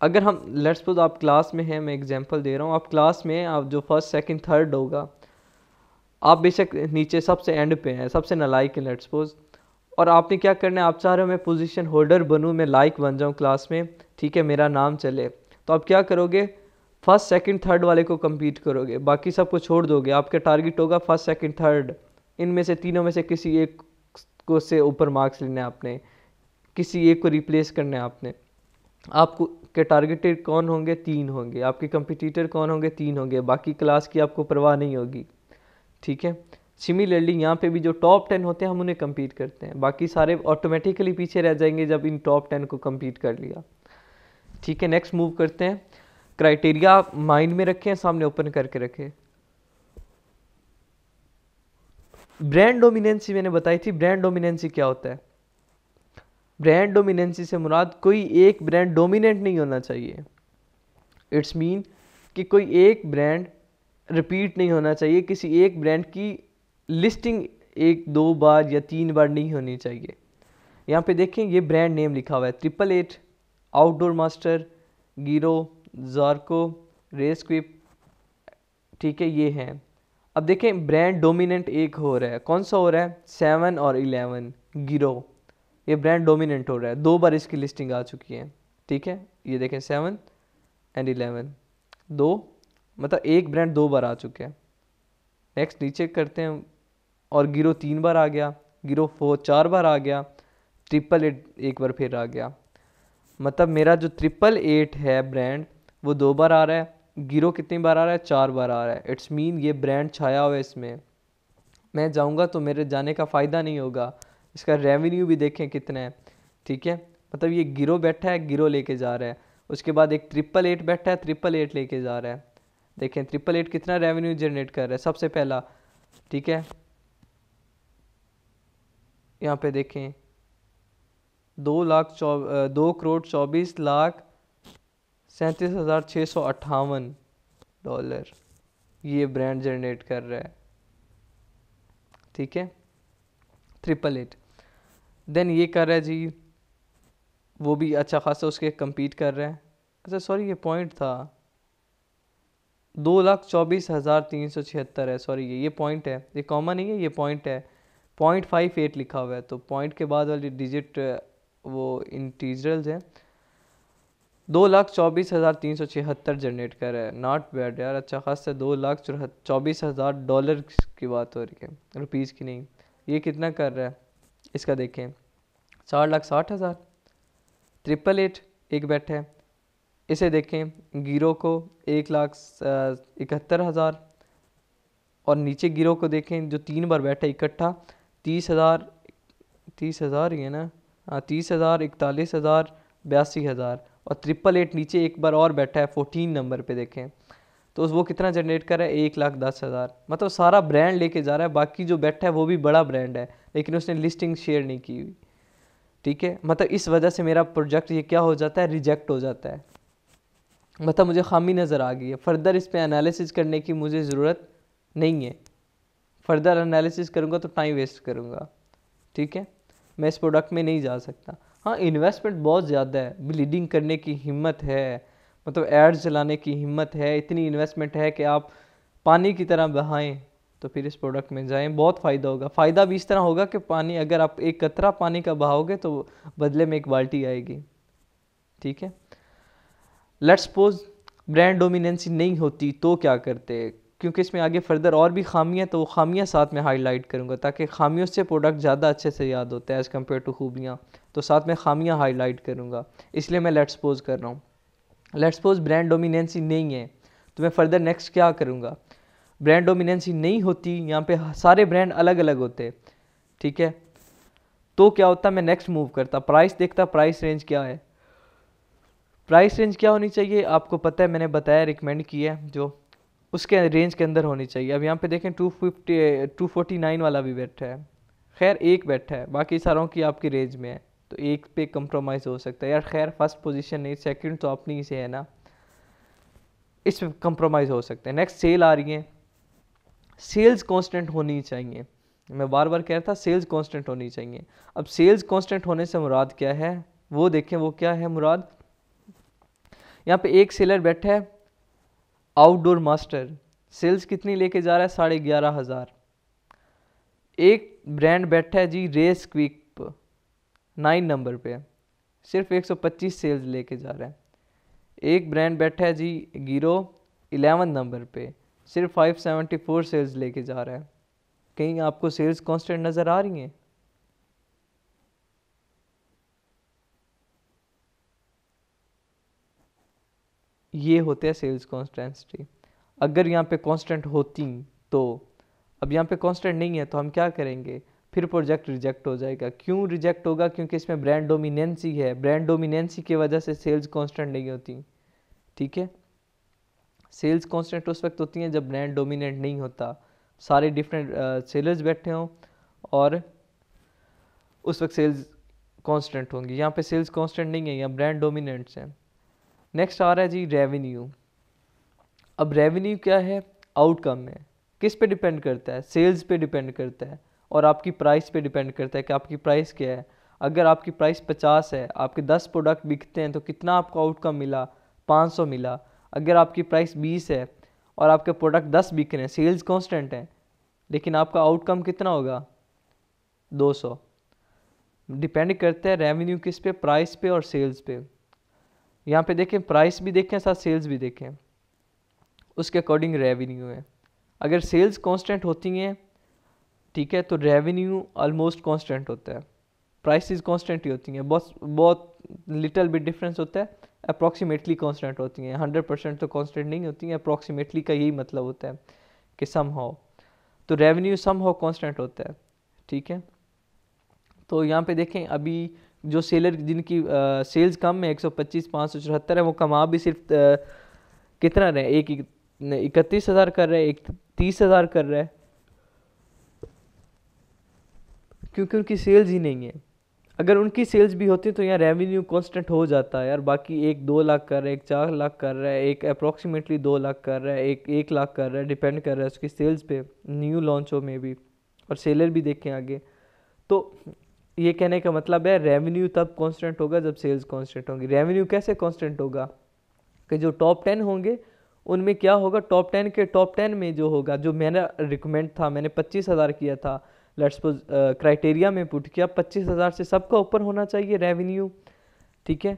अगर हम लेट्स सपोज आप क्लास में हैं, मैं एग्जांपल दे रहा हूँ, आप क्लास में आप जो फर्स्ट सेकंड थर्ड होगा, आप बेशक नीचे सबसे एंड पे हैं, सबसे नालायक हैं लेट्स सपोज, और आपने क्या करना है, आप चाह रहे हो मैं पोजीशन होल्डर बनूं, मैं लाइक बन जाऊं क्लास में, ठीक है, मेरा नाम चले, तो आप क्या करोगे, फर्स्ट सेकंड थर्ड वाले को compete करोगे, बाकी सबको छोड़ दोगे। आपका टारगेट होगा फर्स्ट सेकंड थर्ड, इनमें से तीनों में से किसी एक को से ऊपर मार्क्स लेने हैं आपने, किसी एक को रिप्लेस करना है आपने। आपको के टारगेटेड कौन होंगे, 3 होंगे। आपके कंपटीटर कौन होंगे, 3 होंगे। बाकी क्लास की आपको परवाह नहीं होगी, ठीक है। सिमिलरली यहाँ पे भी जो टॉप 10 होते हैं हम उन्हें compete करते हैं, बाकी सारे ऑटोमेटिकली पीछे रह जाएंगे जब इन टॉप 10 को compete कर लिया, ठीक है। नेक्स्ट मूव करते हैं। क्राइटेरिया माइंड में रखें, सामने ओपन करके रखें। ब्रांड डोमिनेंसी मैंने बताई थी। ब्रांड डोमिनेंसी क्या होता है? ब्रांड डोमिनेंसी से मुराद कोई एक ब्रांड डोमिनेंट नहीं होना चाहिए। इट्स मीन कि कोई एक ब्रांड रिपीट नहीं होना चाहिए, किसी एक ब्रांड की लिस्टिंग 1-2 बार या 3 बार नहीं होनी चाहिए। यहाँ पे देखें ये ब्रांड नेम लिखा हुआ है 888, आउटडोर मास्टर, गिरो, ज़ार्को, रेस्क्विप, ठीक है, ये हैं। अब देखें ब्रांड डोमिनेंट एक हो रहा है, कौन सा हो रहा है? 7 और 11 गिरो, ये ब्रांड डोमिनेंट हो रहा है, 2 बार इसकी लिस्टिंग आ चुकी है, ठीक है। ये देखें 7 एंड 11, 2 मतलब एक ब्रांड 2 बार आ चुके हैं। नेक्स्ट नीचे करते हैं, और गिरो 3 बार आ गया, गिरो 4 बार आ गया, 888 एक बार फिर आ गया। मतलब मेरा जो 888 है ब्रांड वो 2 बार आ रहा है, गिरो कितनी बार आ रहा है? 4 बार आ रहा है। इट्स मीन ये ब्रांड छाया हुआ है इसमें, मैं जाऊंगा तो मेरे जाने का फ़ायदा नहीं होगा। इसका रेवेन्यू भी देखें कितना है, ठीक है। मतलब ये गिरो बैठा है, गिरो लेके जा रहा है, उसके बाद एक 888 बैठा है, 888 लेके जा रहा है। देखें 888 कितना रेवेन्यू जनरेट कर रहा है सबसे पहला, ठीक है। यहाँ पे देखें 2,24,37,658 डॉलर ये ब्रांड जनरेट कर रहा है, ठीक है, 888। देन ये कर रहा है जी, वो भी अच्छा खासा उसके compete कर रहा है। अच्छा सॉरी ये पॉइंट था, 2,24,376 है, सॉरी ये पॉइंट है, ये कॉमा नहीं है, ये पॉइंट है, 0.58 लिखा हुआ है, तो पॉइंट के बाद वाली डिजिट वो इंटीजरल्स हैं। 2,24,376 जनरेट कर रहा है, नॉट बैड यार, अच्छा खासा। 2,24,000 डॉलर की बात हो रही है, रुपीज़ की नहीं। ये कितना कर रहा है इसका देखें, 4,60,000। 888 एक बैठा है, इसे देखें गिरो को 1,71,000, और नीचे गिरो को देखें जो 3 बार बैठा है इकट्ठा 30,000 ही है ना, हाँ 30,000, 41,000, 82,000, और 888 नीचे एक बार और बैठा है 14 नंबर पे देखें, तो वो कितना जनरेट कर रहा है? 1,10,000। मतलब सारा ब्रांड लेके जा रहा है, बाकी जो बैठा है वो भी बड़ा ब्रांड है लेकिन उसने लिस्टिंग शेयर नहीं की हुई, ठीक है। मतलब इस वजह से मेरा प्रोजेक्ट ये क्या हो जाता है, रिजेक्ट हो जाता है। मतलब मुझे खामी नज़र आ गई है, फर्दर इस पे एनालिसिस करने की मुझे ज़रूरत नहीं है। फर्दर एनालिसिस करूँगा तो टाइम वेस्ट करूँगा, ठीक है, मैं इस प्रोडक्ट में नहीं जा सकता। हाँ इन्वेस्टमेंट बहुत ज़्यादा है, ब्लीडिंग करने की हिम्मत है, मतलब एड्स चलाने की हिम्मत है, इतनी इन्वेस्टमेंट है कि आप पानी की तरह बहाएं तो फिर इस प्रोडक्ट में जाएं, बहुत फ़ायदा होगा। फ़ायदा भी इस तरह होगा कि पानी, अगर आप एक कतरा पानी का बहाओगे तो बदले में एक बाल्टी आएगी, ठीक है। लेट्स सपोज ब्रांड डोमिनेंसी नहीं होती तो क्या करते, क्योंकि इसमें आगे फर्दर और भी खामियां, तो वो खामियां साथ में हाईलाइट करूंगा ताकि खामियों से प्रोडक्ट ज़्यादा अच्छे से याद होता है एज़ कम्पेयर टू खूबियां, तो साथ में खामियां हाईलाइट करूंगा, इसलिए मैं लेट्स सपोज कर रहा हूँ। लेट्स सपोज ब्रांड डोमिनेंसी नहीं है तो मैं फर्दर नेक्स्ट क्या करूँगा, ब्रांड डोमिनेंसी नहीं होती, यहाँ पे सारे ब्रांड अलग अलग होते, ठीक है, तो क्या होता, मैं नेक्स्ट मूव करता, प्राइस देखता, प्राइस रेंज क्या है। प्राइस रेंज क्या होनी चाहिए आपको पता है, मैंने बताया, रिकमेंड किया है, जो उसके रेंज के अंदर होनी चाहिए। अब यहाँ पे देखें 249 वाला भी बैठा है, खैर एक बैठा है, बाकी सारों की आपकी रेंज में है, तो एक पे कंप्रोमाइज़ हो सकता है यार। खैर फर्स्ट पोजीशन नहीं, सेकंड तो अपनी से है ना, इस पे कंप्रोमाइज़ हो सकता है। नेक्स्ट सेल आ रही है, सेल्स कांस्टेंट होनी चाहिए, मैं बार बार कह रहा था सेल्स कांस्टेंट होनी चाहिए। अब सेल्स कांस्टेंट होने से मुराद क्या है वो देखें, वो क्या है मुराद। यहाँ पे एक सेलर बैठा है आउटडोर मास्टर, सेल्स कितनी लेके जा रहा है? 11,500। एक ब्रांड बैठा है जी रेस क्विक, 9 नंबर पे, सिर्फ 125 सेल्स लेके जा रहा है। एक ब्रांड बैठा है जी गिरो 11 नंबर पे, सिर्फ 574 सेल्स लेके जा रहा है। कहीं आपको सेल्स कांस्टेंट नज़र आ रही हैं? ये होते हैं सेल्स कॉन्स्टेंसी। अगर यहाँ पे कांस्टेंट होती तो, अब यहाँ पे कांस्टेंट नहीं है तो हम क्या करेंगे, फिर प्रोजेक्ट रिजेक्ट हो जाएगा। क्यों रिजेक्ट होगा? क्योंकि इसमें ब्रांड डोमिनेंसी है, ब्रांड डोमिनेंसी की वजह से सेल्स कांस्टेंट नहीं होती। ठीक है, सेल्स कांस्टेंट उस वक्त होती हैं जब ब्रांड डोमिनेंट नहीं होता, सारे डिफरेंट सेलर्स बैठे हों और उस वक्त सेल्स कांस्टेंट होंगी। यहाँ पे सेल्स कांस्टेंट नहीं है, यहाँ ब्रांड डोमिनेंट्स हैं। नेक्स्ट आ रहा है जी रेवेन्यू। अब रेवेन्यू क्या है? आउटकम है। किस पे डिपेंड करता है? सेल्स पे डिपेंड करता है और आपकी प्राइस पे डिपेंड करता है कि आपकी प्राइस क्या है। अगर आपकी प्राइस 50 है, आपके 10 प्रोडक्ट बिकते हैं तो कितना आपको आउटकम मिला? 500 मिला। अगर आपकी प्राइस 20 है और आपके प्रोडक्ट 10 बिक रहे हैं, सेल्स कांस्टेंट है, लेकिन आपका आउटकम कितना होगा? 200। डिपेंड करता है रेवेन्यू किस पे? प्राइस पे और सेल्स पे। यहाँ पे देखें, प्राइस भी देखें साथ सेल्स भी देखें, उसके अकॉर्डिंग रेवेन्यू है। अगर सेल्स कांस्टेंट होती हैं, ठीक है, तो रेवेन्यू ऑलमोस्ट कांस्टेंट होता है। प्राइसेस कांस्टेंट ही होती हैं, बहुत बहुत लिटिल बिट डिफरेंस होता है, अप्रॉक्सीमेटली कांस्टेंट होती हैं। 100% तो कांस्टेंट नहीं होती हैं, अप्रॉक्सीमेटली का यही मतलब होता है कि सम हाउ, तो रेवेन्यू सम हाउ कांस्टेंट होता है। ठीक है, तो यहाँ पे देखें अभी जो सेलर जिनकी सेल्स कम है 125 574 है, वो कमा भी सिर्फ कितना रहे? एक 31,000 कर रहे हैं, एक 30,000 कर रहा है, क्योंकि उनकी सेल्स ही नहीं है। अगर उनकी सेल्स भी होती तो यहाँ रेवेन्यू कांस्टेंट हो जाता है यार। बाकी एक 2 लाख कर रहा है, एक 4 लाख कर रहा है, एक अप्रॉक्सीमेटली 2 लाख कर रहा है, एक 1 लाख कर रहा है, डिपेंड कर रहा है उसकी सेल्स पे, न्यू लॉन्च हो में भी, और सेलर भी देखें आगे। तो ये कहने का मतलब है रेवेन्यू तब कांस्टेंट होगा जब सेल्स कांस्टेंट होंगी। रेवेन्यू कैसे कांस्टेंट होगा? कि जो टॉप 10 होंगे उनमें क्या होगा, टॉप 10 के टॉप 10 में जो होगा, जो मेरा रिकमेंड था, मैंने 25,000 किया था, लेट्स सपोज क्राइटेरिया में पुट किया 25,000 से सबका ऊपर होना चाहिए रेवेन्यू। ठीक है,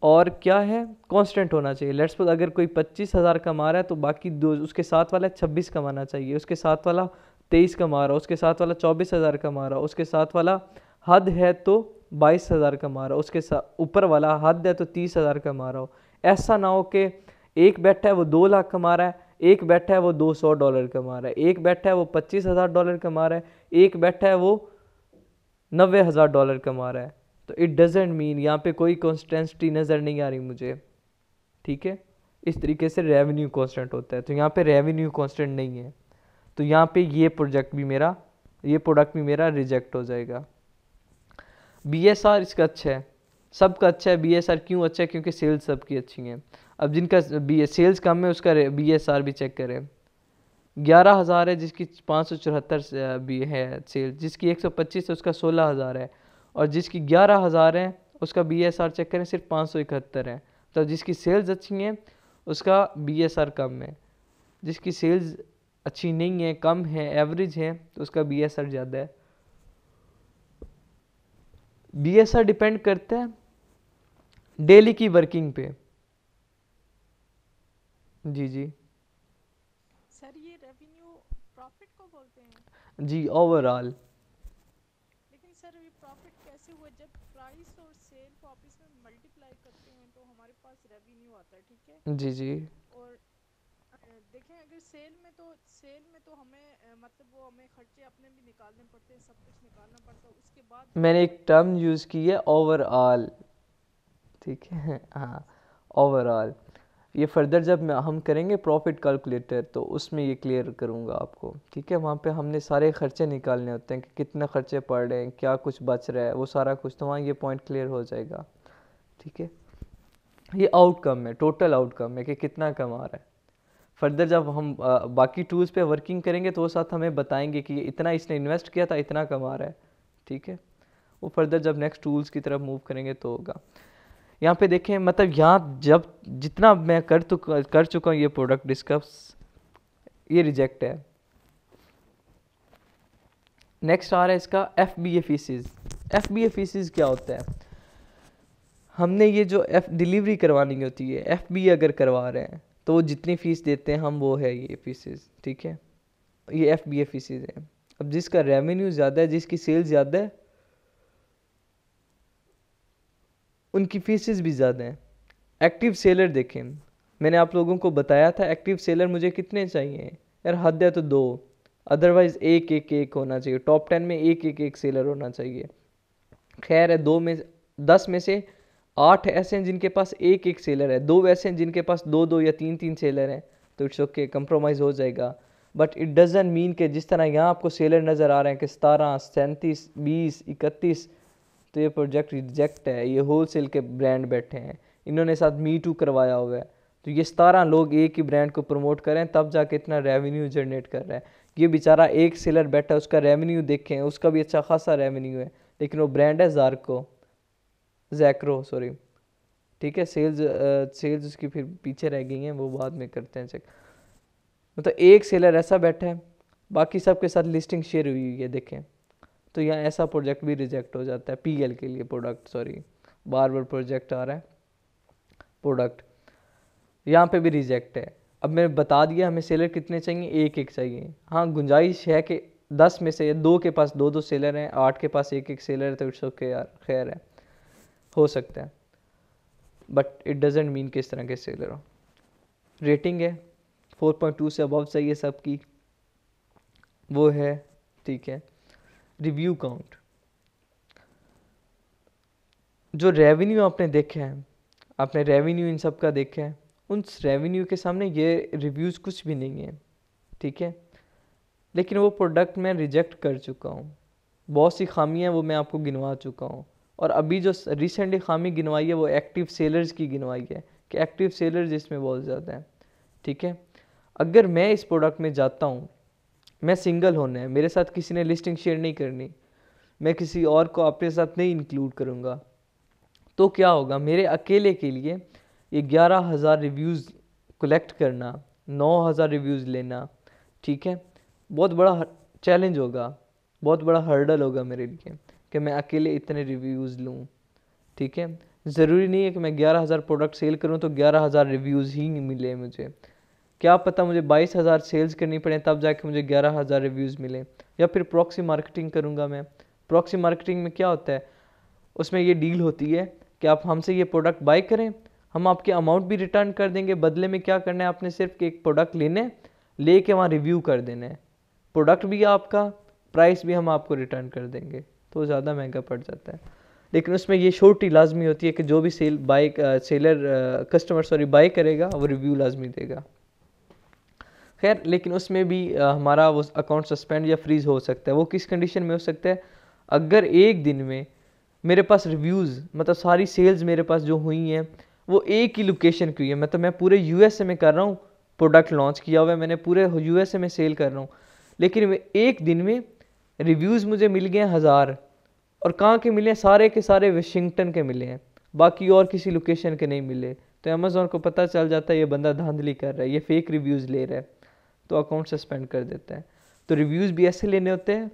और क्या है, कांस्टेंट होना चाहिए। लेट्स सपोज अगर कोई 25,000 कमा रहा है तो बाकी दो उसके साथ वाला 26 कमाना चाहिए, उसके साथ वाला 23 कमा रहा, उसके साथ वाला 24,000 कमा रहा, उसके साथ वाला हद है तो 22,000 कमा रहा, उसके साथ ऊपर वाला हद है तो 30,000 कमा रहा हो। ऐसा ना हो कि एक बैठा है वो 2 लाख कमा रहा है, एक बैठा है वो $200 कमा रहा है, एक बैठा है वो $25,000 कमा रहा है, एक बैठा है वो $90,000 कमा रहा है। तो इट डजेंट मीन, यहाँ पे कोई कॉन्स्टेंसी नज़र नहीं आ रही मुझे। ठीक है, इस तरीके से रेवेन्यू कांस्टेंट होता है, तो यहाँ पे रेवेन्यू कांस्टेंट नहीं है, तो यहाँ पे ये प्रोडक्ट भी मेरा रिजेक्ट हो जाएगा। BSR इसका अच्छा है, सबका अच्छा है। BSR क्यों अच्छा है? क्योंकि सेल्स सबकी अच्छी हैं। अब जिनका सेल्स कम है उसका BSR भी चेक करें। 11,000 है जिसकी 574 भी है सेल्स, जिसकी 125 है उसका 16,000 है, और जिसकी 11,000 है उसका BSR चेक करें सिर्फ 571 है। तो जिसकी सेल्स अच्छी हैं उसका BSR कम है, जिसकी सेल्स अच्छी नहीं है, कम है, एवरेज है, तो उसका BSR ज़्यादा है। BSR डिपेंड करता है डेली की वर्किंग पे। जी जी सर ये रेवेन्यू प्रॉफिट को बोलते हैं? जी, ओवरऑल। लेकिन सर ये प्रॉफिट कैसे हुआ? जब प्राइस और सेल को आपस में मल्टीप्लाई करते हैं तो हमारे पास रेवेन्यू आता है, ठीक है? जी जी और देखें अगर सेल में तो हमें मतलब वो हमें खर्चे अपने भी निकालने पड़ते हैं, सब कुछ निकालना पड़ता है, उसके बाद मैंने एक टर्म यूज़ की है ओवरऑल। ठीक है, हाँ, ओवरऑल। ये फर्दर जब हम करेंगे प्रॉफिट कैलकुलेटर तो उसमें ये क्लियर करूँगा आपको। ठीक है, वहाँ पे हमने सारे खर्चे निकालने होते हैं कि कितने खर्चे पड़ रहे हैं, क्या कुछ बच रहा है, वो सारा कुछ, तो वहाँ ये पॉइंट क्लियर हो जाएगा। ठीक है, ये आउटकम है, टोटल आउटकम है कि कितना कमा रहा है। फर्दर जब हम बाकी टूल्स पे वर्किंग करेंगे तो वो साथ हमें बताएंगे कि इतना इसने इन्वेस्ट किया था, इतना कमा रहा है। ठीक है, वो फर्दर जब नेक्स्ट टूल्स की तरफ मूव करेंगे तो होगा। यहाँ पे देखें, मतलब यहाँ जब जितना मैं कर चुका हूँ ये प्रोडक्ट डिस्कस, ये रिजेक्ट है। नेक्स्ट आ रहा है इसका FBA फीसिस। FBA फीसिस क्या होता है? हमने ये जो डिलीवरी करवानी होती है, FBA अगर करवा रहे हैं तो वो जितनी फ़ीस देते हैं हम, वो है ये फीसिस, ठीक है। ये FBA फीसिस है। अब जिसका रेवेन्यू ज़्यादा है, जिसकी सेल्स ज़्यादा है, उनकी फीसिस भी ज़्यादा हैं। एक्टिव सेलर देखें, मैंने आप लोगों को बताया था एक्टिव सेलर मुझे कितने चाहिए यार, हद है तो 2, अदरवाइज़ एक होना चाहिए। टॉप 10 में एक सेलर होना चाहिए। खैर है 10 में से 8 ऐसे हैं जिनके पास एक सेलर है, 2 ऐसे हैं जिनके पास 2 या 3 सेलर हैं, तो इट्स ओके, कंप्रोमाइज़ हो जाएगा। बट इट डजंट मीन कि जिस तरह यहाँ आपको सेलर नज़र आ रहे हैं कि 17, 37, 20, 31, तो ये प्रोजेक्ट रिजेक्ट है। ये होल सेल के ब्रांड बैठे हैं, इन्होंने साथ मी टू करवाया हुआ है, तो ये 17 लोग एक ही ब्रांड को प्रमोट करें तब जाके इतना रेवेन्यू जनरेट कर रहा है। ये बेचारा एक सेलर बैठा है, उसका रेवेन्यू देखें, उसका भी अच्छा खासा रेवेन्यू है, लेकिन वो ब्रांड है जैक्रो सॉरी, ठीक है। सेल्स उसकी फिर पीछे रह गई हैं, वो बाद में करते हैं चेक। मतलब एक सेलर ऐसा बैठा है, बाकी सबके साथ लिस्टिंग शेयर हुई हुई है, देखें। तो यहाँ ऐसा प्रोजेक्ट भी रिजेक्ट हो जाता है, PL के लिए प्रोडक्ट, सॉरी बार बार प्रोजेक्ट आ रहा है, प्रोडक्ट यहाँ पे भी रिजेक्ट है। अब मैंने बता दिया हमें सेलर कितने चाहिए, एक चाहिए। हाँ, गुंजाइश है कि 10 में से 2 के पास 2 सेलर हैं, 8 के पास एक सेलर है, तो इट्स ओके यार, खैर है, हो सकता है। बट इट डजेंट मीन कि इस तरह के सेलर हो। रेटिंग है 4.2 से अबव चाहिए सबकी, वो है, ठीक है। रिव्यू काउंट, जो रेवेन्यू आपने देखा है, आपने रेवेन्यू इन सब का देखा है, उन रेवेन्यू के सामने ये रिव्यूज़ कुछ भी नहीं है, ठीक है। लेकिन वो प्रोडक्ट मैं रिजेक्ट कर चुका हूँ, बहुत सी खामियाँ वो मैं आपको गिनवा चुका हूँ। और अभी जो रिसेंटली खामी गिनवाई है वो एक्टिव सेलर्स की गिनवाई है कि एक्टिव सेलर्स इसमें बहुत ज़्यादा है, ठीक है। अगर मैं इस प्रोडक्ट में जाता हूँ, मैं सिंगल होना है, मेरे साथ किसी ने लिस्टिंग शेयर नहीं करनी, मैं किसी और को अपने साथ नहीं इंक्लूड करूँगा, तो क्या होगा, मेरे अकेले के लिए ये 11,000 रिव्यूज़ कलेक्ट करना, 9,000 रिव्यूज़ लेना, ठीक है, बहुत बड़ा चैलेंज होगा, बहुत बड़ा हर्डल होगा मेरे लिए कि मैं अकेले इतने रिव्यूज़ लूँ, ठीक है। ज़रूरी नहीं है कि मैं 11,000 प्रोडक्ट सेल करूँ तो 11,000 रिव्यूज़ ही मिले मुझे, क्या पता मुझे 22,000 सेल्स करनी पड़े तब जाके मुझे 11,000 रिव्यूज़ मिले। या फिर प्रॉक्सी मार्केटिंग करूँगा मैं। प्रॉक्सी मार्केटिंग में क्या होता है, उसमें ये डील होती है कि आप हमसे ये प्रोडक्ट बाय करें, हम आपके अमाउंट भी रिटर्न कर देंगे, बदले में क्या करना है, आपने सिर्फ एक प्रोडक्ट ले के वहाँ रिव्यू कर देना है, प्रोडक्ट भी आपका, प्राइस भी हम आपको रिटर्न कर देंगे, तो ज़्यादा महंगा पड़ जाता है। लेकिन उसमें ये श्योरिटी लाजमी होती है कि जो भी कस्टमर बाय करेगा वो रिव्यू लाजमी देगा। खैर, लेकिन उसमें भी हमारा वो अकाउंट सस्पेंड या फ्रीज़ हो सकता है। वो किस कंडीशन में हो सकता है, अगर एक दिन में मेरे पास रिव्यूज़, मतलब सारी सेल्स मेरे पास जो हुई हैं वो एक ही लोकेशन की हुई है, मतलब मैं पूरे USA में कर रहा हूँ, प्रोडक्ट लॉन्च किया हुआ है मैंने, पूरे USA में सेल कर रहा हूँ, लेकिन एक दिन में रिव्यूज़ मुझे मिल गए 1000, और कहाँ के मिले हैं, सारे के सारे वाशिंगटन के मिले हैं, बाकी और किसी लोकेशन के नहीं मिले। तो अमेज़ॉन को पता चल जाता है ये बंदा धांधली कर रहा है, ये फेक रिव्यूज़ ले रहा है, तो अकाउंट सस्पेंड कर देता है। तो रिव्यूज़ भी ऐसे लेने होते हैं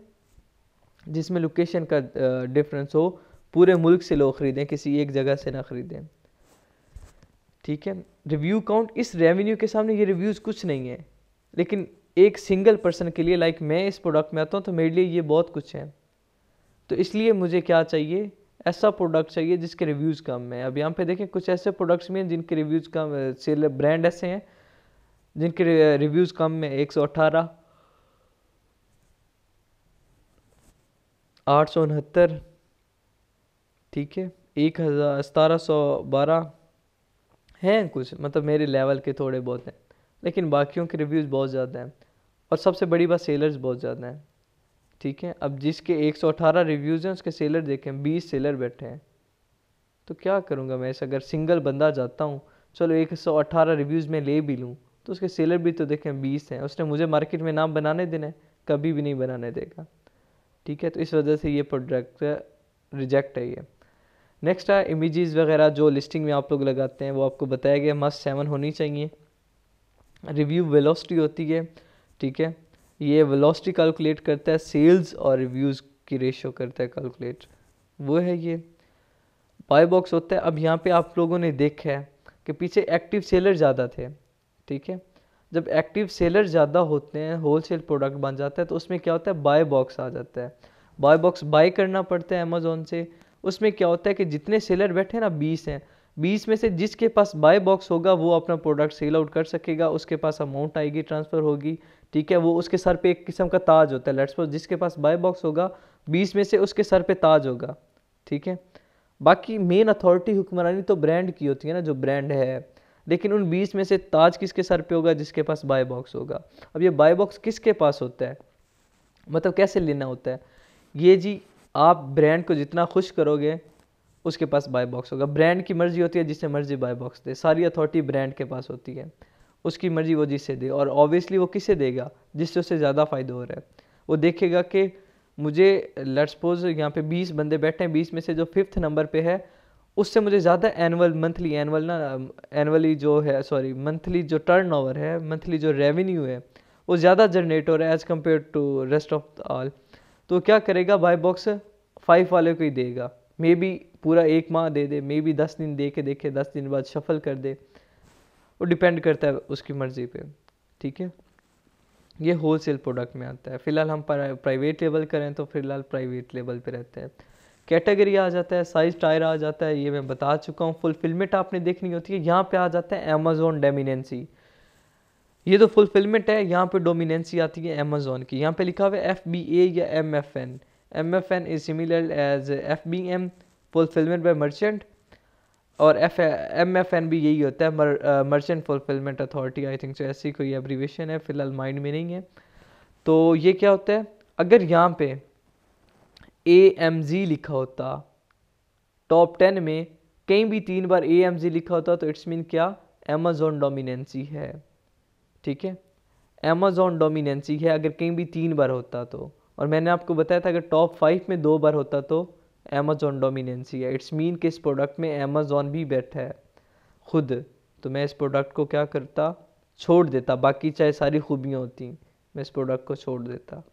जिसमें लोकेशन का डिफरेंस हो, पूरे मुल्क से लोग ख़रीदें, किसी एक जगह से ना ख़रीदें, ठीक है। रिव्यू काउंट, इस रेवेन्यू के सामने ये रिव्यूज़ कुछ नहीं है, लेकिन एक सिंगल पर्सन के लिए, लाइक मैं इस प्रोडक्ट में आता हूँ तो मेरे लिए ये बहुत कुछ है। तो इसलिए मुझे क्या चाहिए, ऐसा प्रोडक्ट चाहिए जिसके रिव्यूज़ कम है। अब यहाँ पे देखें कुछ ऐसे प्रोडक्ट्स में जिनके रिव्यूज़ कम, सेल ब्रांड ऐसे हैं जिनके रिव्यूज़ कम में 118, 869, ठीक है, 1712 हैं कुछ, मतलब मेरे लेवल के थोड़े बहुत हैं, लेकिन बाकियों के रिव्यूज़ बहुत ज़्यादा हैं, और सबसे बड़ी बात सेलर्स बहुत ज़्यादा हैं, ठीक है। अब जिसके 118 रिव्यूज़ हैं उसके सेलर देखें 20 सेलर बैठे हैं, तो क्या करूँगा मैं ऐसा, अगर सिंगल बंदा जाता हूँ, चलो 118 रिव्यूज़ में ले भी लूँ तो उसके सेलर भी तो देखें 20 हैं, उसने मुझे मार्केट में नाम बनाने देना है, कभी भी नहीं बनाने देगा, ठीक है। तो इस वजह से ये प्रोडक्ट रिजेक्ट है ये। नेक्स्ट है इमेजेस वगैरह जो लिस्टिंग में आप लोग लगाते हैं, वो आपको बताया गया मस्ट 7 होनी चाहिए। रिव्यू वेलोसिटी होती है, ठीक है, ये वेलोसिटी कैलकुलेट करता है, सेल्स और रिव्यूज़ की रेशियो करता है कैलकुलेट, वो है ये बाय बॉक्स होता है। अब यहाँ पे आप लोगों ने देखा है कि पीछे एक्टिव सेलर ज़्यादा थे, ठीक है। जब एक्टिव सेलर ज़्यादा होते हैं, होलसेल प्रोडक्ट बन जाता है, तो उसमें क्या होता है, बाय बॉक्स आ जाता है। बाय बॉक्स बाय करना पड़ता है अमेज़ोन से। उसमें क्या होता है कि जितने सेलर बैठे हैं ना 20 हैं, 20 में से जिसके पास बाय बॉक्स होगा वो अपना प्रोडक्ट सेल आउट कर सकेगा, उसके पास अमाउंट आएगी, ट्रांसफ़र होगी, ठीक है। वो उसके सर पे एक किस्म का ताज होता है। लेट्स सपोज जिसके पास बाय बॉक्स होगा 20 में से उसके सर पे ताज होगा, ठीक है। बाकी मेन अथॉरिटी हुक्मरानी तो ब्रांड की होती है ना, जो ब्रांड है। लेकिन उन 20 में से ताज किसके सर पे होगा, जिसके पास बाय बॉक्स होगा। अब ये बाय बॉक्स किसके पास होता है, मतलब कैसे लेना होता है ये जी, आप ब्रांड को जितना खुश करोगे उसके पास बाय बॉक्स होगा। ब्रांड की मर्जी होती है जिससे मर्जी बाय बॉक्स दे, सारी अथॉरिटी ब्रांड के पास होती है, उसकी मर्जी वो जिससे दे। और ऑब्वियसली वो किसे देगा, जिससे उससे ज़्यादा फ़ायदा हो रहा है। वो देखेगा कि मुझे लेट्स सपोज यहाँ पे 20 बंदे बैठे हैं, 20 में से जो 5th नंबर पे है उससे मुझे ज़्यादा एनुअली जो है, सॉरी मंथली जो टर्नओवर है, मंथली जो रेवेन्यू है वो ज़्यादा जनरेट हो रहा है as compared to rest of all. तो क्या करेगा, बाय बॉक्स 5 वाले को ही देगा। मे बी पूरा 1 माह दे दे, मे बी 10 दिन दे के देखे, 10 दिन बाद शफल कर दे, वो डिपेंड करता है उसकी मर्ज़ी पे, ठीक है। ये होलसेल प्रोडक्ट में आता है। फ़िलहाल हम प्राइवेट लेवल करें तो फ़िलहाल प्राइवेट लेवल पे रहते हैं। कैटेगरी आ जाता है, साइज टायर आ जाता है, ये मैं बता चुका हूँ। फुलफिलमेंट आपने देखनी होती है, यहाँ पे आ जाता है अमेज़ॉन डोमिनेंसी। ये तो फुलफिलमेंट है, यहाँ पे डोमिनेंसी आती है अमेज़ॉन की। यहाँ पे लिखा हुआ है FBA या MFN। MFN is similar as FBM, fulfilment by merchant, और MFN भी यही होता है, merchant fulfilment authority, I think so, ऐसी कोई एब्रीवेशन है, फिलहाल माइंड में नहीं है। तो ये क्या होता है, अगर यहाँ पे AMZ लिखा होता टॉप 10 में, कहीं भी 3 बार AMZ लिखा होता तो इट्स मीन क्या, अमेज़ॉन डोमिनेंसी है, ठीक है। अमेज़ॉन डोमिनेंसी है अगर कहीं भी 3 बार होता तो। और मैंने आपको बताया था अगर टॉप 5 में 2 बार होता तो अमेज़ॉन डोमिनेंसी है। इट्स मीन कि इस प्रोडक्ट में अमेज़ॉन भी बैठा है खुद। तो मैं इस प्रोडक्ट को क्या करता, छोड़ देता। बाकी चाहे सारी खूबियाँ होती, मैं इस प्रोडक्ट को छोड़ देता,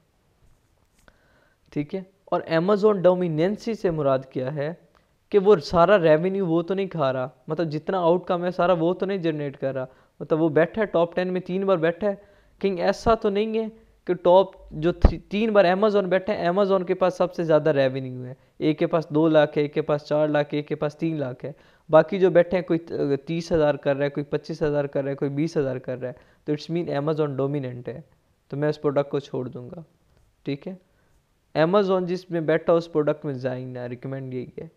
ठीक है। और अमेज़ॉन डोमिनेंसी से मुराद क्या है कि वो सारा रेवेन्यू वो तो नहीं खा रहा, मतलब जितना आउटकम है सारा वो तो नहीं जनरेट कर रहा। मतलब वो बैठा है टॉप 10 में 3 बार बैठा है, कहीं ऐसा तो नहीं है कि टॉप जो 3 बार अमेज़ॉन बैठे हैं, अमेज़ॉन के पास सबसे ज़्यादा रेवेन्यू है। एक के पास 2 लाख है, एक के पास 4 लाख है, एक के पास 3 लाख है। बाकी जो बैठे हैं कोई 30,000 कर रहा है, कोई 25,000 कर रहा है, कोई 20,000 कर रहा है। तो इट्स मीन अमेज़ॉन डोमिनेंट है, तो मैं उस प्रोडक्ट को छोड़ दूंगा, ठीक है। अमेज़ॉन जिसमें बैठा उस प्रोडक्ट में जाएंगे ना, रिकमेंड यही है।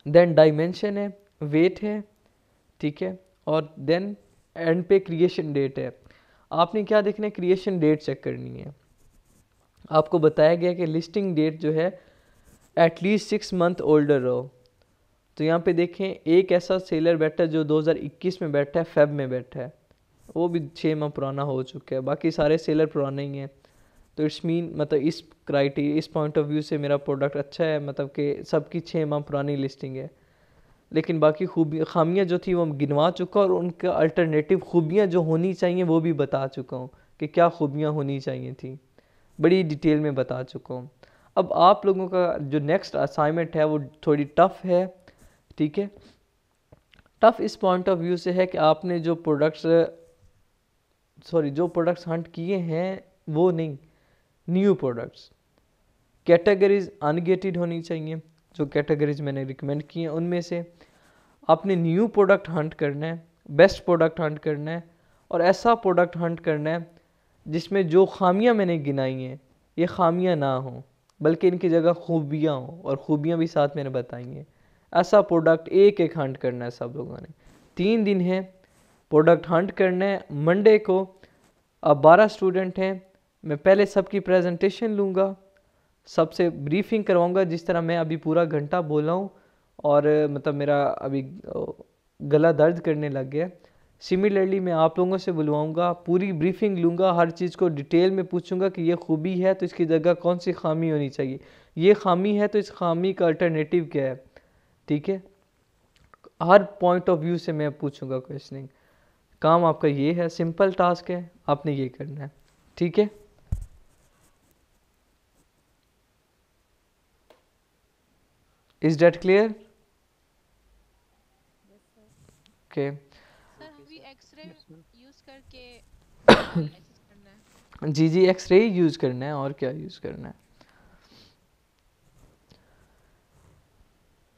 देन डायमेंशन है, वेट है, ठीक है। और देन एंड पे क्रिएशन डेट है। आपने क्या देखना है, क्रिएशन डेट चेक करनी है। आपको बताया गया कि लिस्टिंग डेट जो है एटलीस्ट 6 मंथ ओल्डर रहो। तो यहाँ पे देखें एक ऐसा सेलर बैठा है जो 2021 में बैठा है, फेब में बैठा है, वो भी 6 माह पुराना हो चुका है। बाकी सारे सेलर पुराने ही हैं। तो इट्स मीन मतलब इस क्राइटेरिया, इस पॉइंट ऑफ व्यू से मेरा प्रोडक्ट अच्छा है, मतलब कि सबकी 6 माह पुरानी लिस्टिंग है। लेकिन बाकी खूबियाँ खामियाँ जो थी वो गिनवा चुका, और उनका अल्टरनेटिव खूबियाँ जो होनी चाहिए वो भी बता चुका हूँ कि क्या खूबियाँ होनी चाहिए थी, बड़ी डिटेल में बता चुका हूँ। अब आप लोगों का जो नेक्स्ट असाइनमेंट है वो थोड़ी टफ़ है, ठीक है। टफ़ इस पॉइंट ऑफ व्यू से है कि आपने जो प्रोडक्ट्स हंट किए हैं वो नहीं, न्यू प्रोडक्ट्स। कैटेगरीज अनगेटेड होनी चाहिए, जो कैटेगरीज मैंने रिकमेंड की हैं उनमें से आपने न्यू प्रोडक्ट हंट करना है, बेस्ट प्रोडक्ट हंट करना है, और ऐसा प्रोडक्ट हंट करना है जिसमें जो खामियां मैंने गिनाई हैं ये खामियां ना हों, बल्कि इनकी जगह खूबियाँ हों, और खूबियाँ भी साथ मैंने बताई हैं। ऐसा प्रोडक्ट एक एक हंट करना है सब लोगों ने। 3 दिन है प्रोडक्ट हंट करना है। मंडे को अब 12 स्टूडेंट हैं, मैं पहले सबकी प्रेजेंटेशन लूँगा, सबसे ब्रीफिंग करवाऊँगा जिस तरह मैं अभी पूरा घंटा बोला हूँ, और मतलब मेरा अभी गला दर्द करने लग गया। सिमिलरली मैं आप लोगों से बुलवाऊँगा, पूरी ब्रीफिंग लूँगा, हर चीज़ को डिटेल में पूछूंगा कि ये खूबी है तो इसकी जगह कौन सी खामी होनी चाहिए, ये खामी है तो इस खामी का अल्टरनेटिव क्या है, ठीक है। हर पॉइंट ऑफ व्यू से मैं पूछूंगा क्वेश्चनिंग। काम आपका ये है, सिंपल टास्क है, आपने ये करना है, ठीक है। Is that clear? Yes sir. Okay. Sir हम भी एक्सरे Yes, ma'am. यूज करके एनालिसिस करना है। जी जी, एक्सरे यूज़ करना है और क्या यूज़ करना है।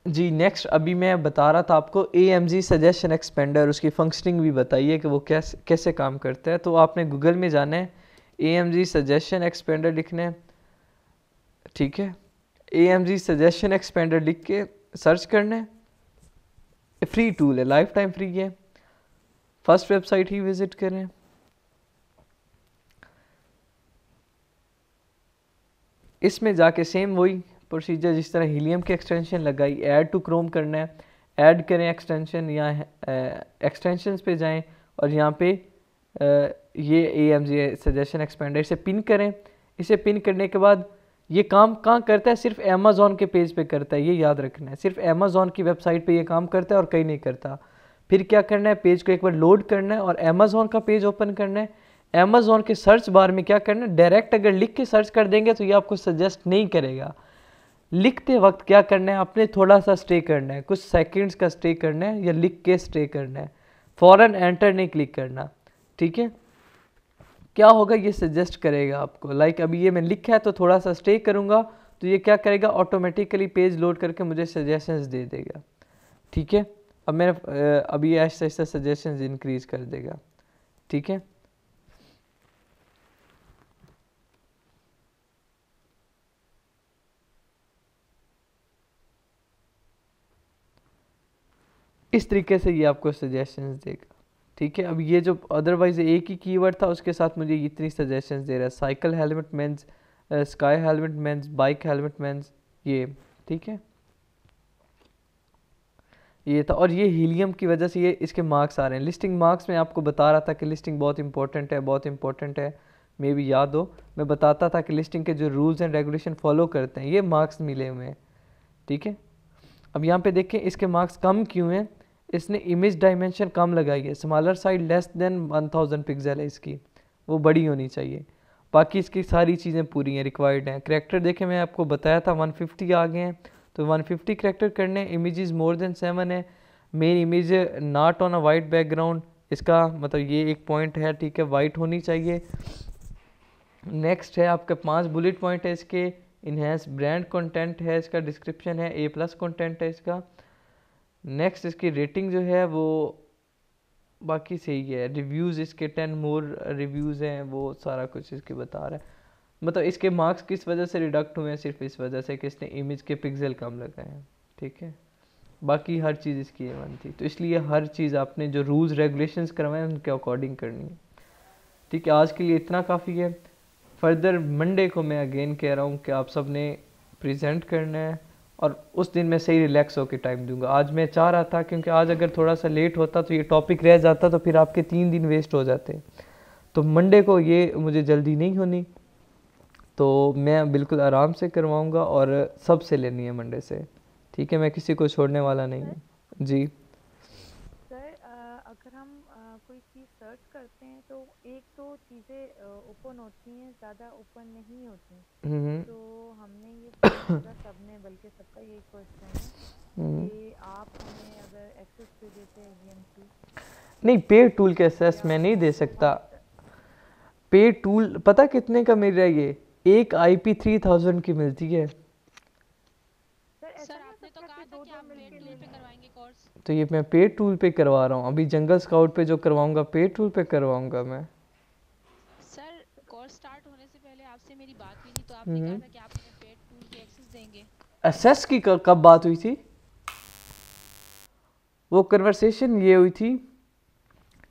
जी नेक्स्ट, अभी मैं बता रहा था आपको AMG सजेशन एक्सपेंडर, उसकी फंक्शनिंग भी बताइए कि वो कैसे कैसे काम करता है। तो आपने गूगल में जाना है, AMG सजेशन एक्सपेंडर लिखना है, ठीक है। AMG सजेशन एक्सपेंडर लिख के सर्च करना है। फ्री टूल है, लाइफ टाइम फ्री है। फर्स्ट वेबसाइट ही विजिट करें। इसमें जाके सेम वही प्रोसीजर जिस तरह हीलियम की एक्सटेंशन लगाई, ऐड टू क्रोम करना है, ऐड करें एक्सटेंशन, या एक्सटेंशंस पे जाएं और यहाँ पे ये AMG सजेशन एक्सपेंडर इसे पिन करें। इसे पिन करने के बाद ये काम कहाँ करता है, सिर्फ अमेज़ॉन के पेज पे करता है, ये याद रखना है। सिर्फ अमेज़ॉन की वेबसाइट पे ये काम करता है और कहीं नहीं करता। फिर क्या करना है, पेज को एक बार लोड करना है और अमेज़ॉन का पेज ओपन करना है। अमेज़ॉन के सर्च बार में क्या करना है, डायरेक्ट अगर लिख के सर्च कर देंगे तो ये आपको सजेस्ट नहीं करेगा। लिखते वक्त क्या करना है, आपने थोड़ा सा स्टे करना है, कुछ सेकंड्स का स्टे करना है या लिख के स्टे करना है, फ़ौरन एंटर नहीं क्लिक करना, ठीक है। क्या होगा, ये सजेस्ट करेगा आपको। लाइक अभी ये मैं लिखा है तो थोड़ा सा स्टे करूँगा तो ये क्या करेगा, ऑटोमेटिकली पेज लोड करके मुझे सजेशंस दे देगा, ठीक है। अब मैंने अभी ऐसे ऐसे सजेशंस इंक्रीज कर देगा, ठीक है। इस तरीके से ये आपको सजेशंस देगा, ठीक है। अब ये जो अदरवाइज एक ही कीवर्ड था उसके साथ मुझे इतनी सजेशंस दे रहा है, cycle helmet men's, sky helmet men's, bike helmet men's, ये ठीक है। ये था, और ये हीलियम की वजह से ये इसके मार्क्स आ रहे हैं। लिस्टिंग मार्क्स में आपको बता रहा था कि लिस्टिंग बहुत इंपॉर्टेंट है, बहुत इंपॉर्टेंट है, मे भी याद हो। मैं बताता था कि लिस्टिंग के जो रूल्स एंड रेगुलेशन फॉलो करते हैं ये मार्क्स मिले हुए हैं, ठीक है। अब यहाँ पे देखें इसके मार्क्स कम क्यों हैं, इसने इमेज डायमेंशन कम लगाई है, smaller side less than 1000 pixel है इसकी, वो बड़ी होनी चाहिए। बाकी इसकी सारी चीज़ें पूरी हैं, रिक्वायर्ड हैं। करैक्टर देखें, मैं आपको बताया था 150 आ गए हैं, तो 150 करैक्टर करने। इमेजेस मोर देन 7 है। Main image not on a white background, इसका मतलब ये एक पॉइंट है, ठीक है, वाइट होनी चाहिए। नेक्स्ट है आपका 5 बुलेट पॉइंट है इसके। इन्हेंस ब्रांड कंटेंट है इसका, डिस्क्रिप्शन है, A+ कंटेंट है इसका। नेक्स्ट इसकी रेटिंग जो है वो बाकी सही है। रिव्यूज़ इसके 10 मोर रिव्यूज़ हैं, वो सारा कुछ इसके बता रहा है। मतलब इसके मार्क्स किस वजह से रिडक्ट हुए हैं, सिर्फ इस वजह से कि इसने इमेज के पिक्सल कम लगाए हैं, ठीक है। बाकी हर चीज़ इसकी A1 थी, तो इसलिए हर चीज़ आपने जो रूल्स रेगुलेशंस करवाए उनके अकॉर्डिंग करनी है, ठीक है। आज के लिए इतना काफ़ी है। फर्दर मंडे को मैं अगेन कह रहा हूँ कि आप सब ने प्रेजेंट करना है और उस दिन मैं सही रिलैक्स होकर टाइम दूंगा। आज मैं चाह रहा था, क्योंकि आज अगर थोड़ा सा लेट होता तो ये टॉपिक रह जाता, तो फिर आपके 3 दिन वेस्ट हो जाते। तो मंडे को ये मुझे जल्दी नहीं होनी, तो मैं बिल्कुल आराम से करवाऊँगा और सबसे लेनी है मंडे से, ठीक है। मैं किसी को छोड़ने वाला नहीं हूँ। जी सर अगर हम कोई चीज़ सर्च करते हैं तो एक तो चीज़ें ओपन होती हैं, ज़्यादा ओपन नहीं होती। हम्म तो हमने ये पूछा सबने, बल्कि सबका यही क्वेश्चन है हम्म। कि आप हमें अगर एक्सेस दे देते हैं VMC नहीं, पेड टूल के एक्सेस मैं नहीं दे सकता। पेड टूल पता कितने का मिल रहा है, ये एक IP 3000 की मिलती है। सर आपने तो कहा था कि आप पेड टूल पे करवाएंगे कोर्स। तो ये मैं पेड टूल पे करवा रहा हूँ, अभी जंगल स्काउट पे जो करवाऊंगा पेड टूल पे करवाऊंगा मैं। सर कोर्स स्टार्ट होने से पहले आपसे मेरी बात हुई थी, तो आपने कहा था कि आप हमें पेड टूल के एक्सेस देंगे। एसेस की कब बात हुई थी? वो कन्वर्सेशन ये हुई थी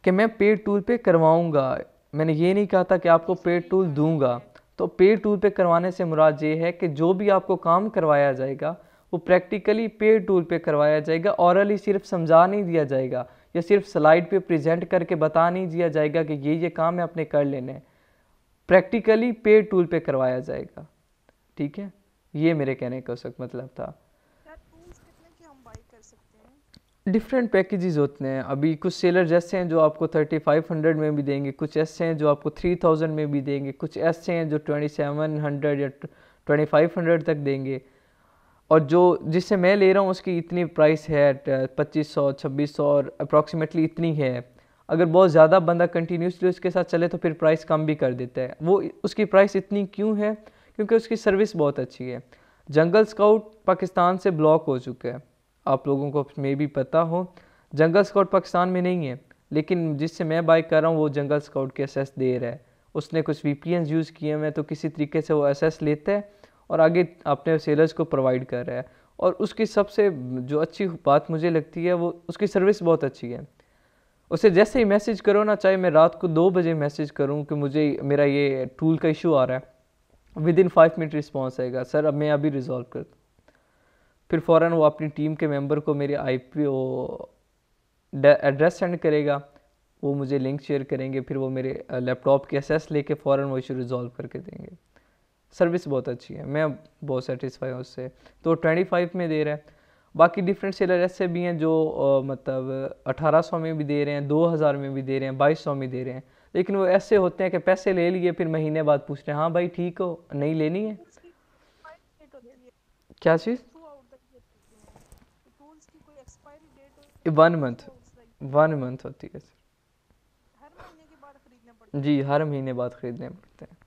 कि मैं पेड टूल पे करवाऊंगा, मैंने ये नहीं कहा था कि आपको पेड टूल दूंगा। तो पेड टूल पे करवाने से मुराद ये है कि जो भी आपको काम करवाया जाएगा वो प्रैक्टिकली पेड टूल पे करवाया जाएगा, ऑरली सिर्फ समझा नहीं दिया जाएगा या सिर्फ स्लाइड पे प्रेजेंट करके बता नहीं दिया जाएगा कि ये काम है आपने कर लेने, प्रैक्टिकली पेड टूल पे करवाया जाएगा, ठीक है। ये मेरे कहने का उस वक्त मतलब था। क्या टूल्स कितने की हम बाई कर सकते हैं? डिफरेंट पैकेजेस होते हैं। अभी कुछ सेलर ऐसे हैं जो आपको 3500 में भी देंगे, कुछ ऐसे हैं जो आपको 3000 में भी देंगे, कुछ ऐसे हैं जो 2700 या 2500 तक देंगे। और जो जिससे मैं ले रहा हूँ उसकी इतनी प्राइस है 2500 2600 और अप्रॉक्सीमेटली इतनी है। अगर बहुत ज़्यादा बंदा कंटिन्यूसली उसके साथ चले तो फिर प्राइस कम भी कर देता है। वो उसकी प्राइस इतनी क्यों है? क्योंकि उसकी सर्विस बहुत अच्छी है। जंगल स्काउट पाकिस्तान से ब्लॉक हो चुका है, आप लोगों को मे भी पता हो। जंगल स्काउट पाकिस्तान में नहीं है, लेकिन जिससे मैं बाई कर रहा हूँ वो जंगल स्काउट के एसेस दे रहा है। उसने कुछ VPN यूज़ किए हुए हैं, तो किसी तरीके से वो एसेस लेता है और आगे अपने सेलर्स को प्रोवाइड कर रहा है। और उसकी सबसे जो अच्छी बात मुझे लगती है वो उसकी सर्विस बहुत अच्छी है। उसे जैसे ही मैसेज करो ना, चाहे मैं रात को 2 बजे मैसेज करूं कि मुझे मेरा ये टूल का इशू आ रहा है, विद इन 5 मिनट रिस्पॉन्स आएगा, सर अब मैं अभी रिजॉल्व कर दूँ। फिर फ़ौरन वो अपनी टीम के मेंबर को मेरे IP एड्रेस सेंड करेगा, वो मुझे लिंक शेयर करेंगे, फिर वो मेरे लैपटॉप के एक्सेस लेके फ़ौरन वो इशू रिजॉल्व करके देंगे। सर्विस बहुत अच्छी है, मैं बहुत सेटिस्फाई हूँ उससे। तो 25 में दे रहा है। बाकी डिफरेंट सेलर ऐसे भी हैं जो मतलब 1800 में भी दे रहे हैं, 2000 में भी दे रहे हैं, 2200 में दे रहे हैं। लेकिन वो ऐसे होते हैं कि पैसे ले लिए फिर महीने बाद पूछ रहे हैं, हाँ भाई ठीक हो, नहीं लेनी है। टूल्स की एक्सपायरी डेट होती है क्या चीज़? थ्रू आउट द ईयर होती है, टूल्स की कोई एक्सपायरी डेट होती है 1 month, throughout the year? 1 month होती है सर। हर महीने के बाद खरीदने पड़ते हैं? जी, हर महीने बाद ख़रीदने पड़ते हैं।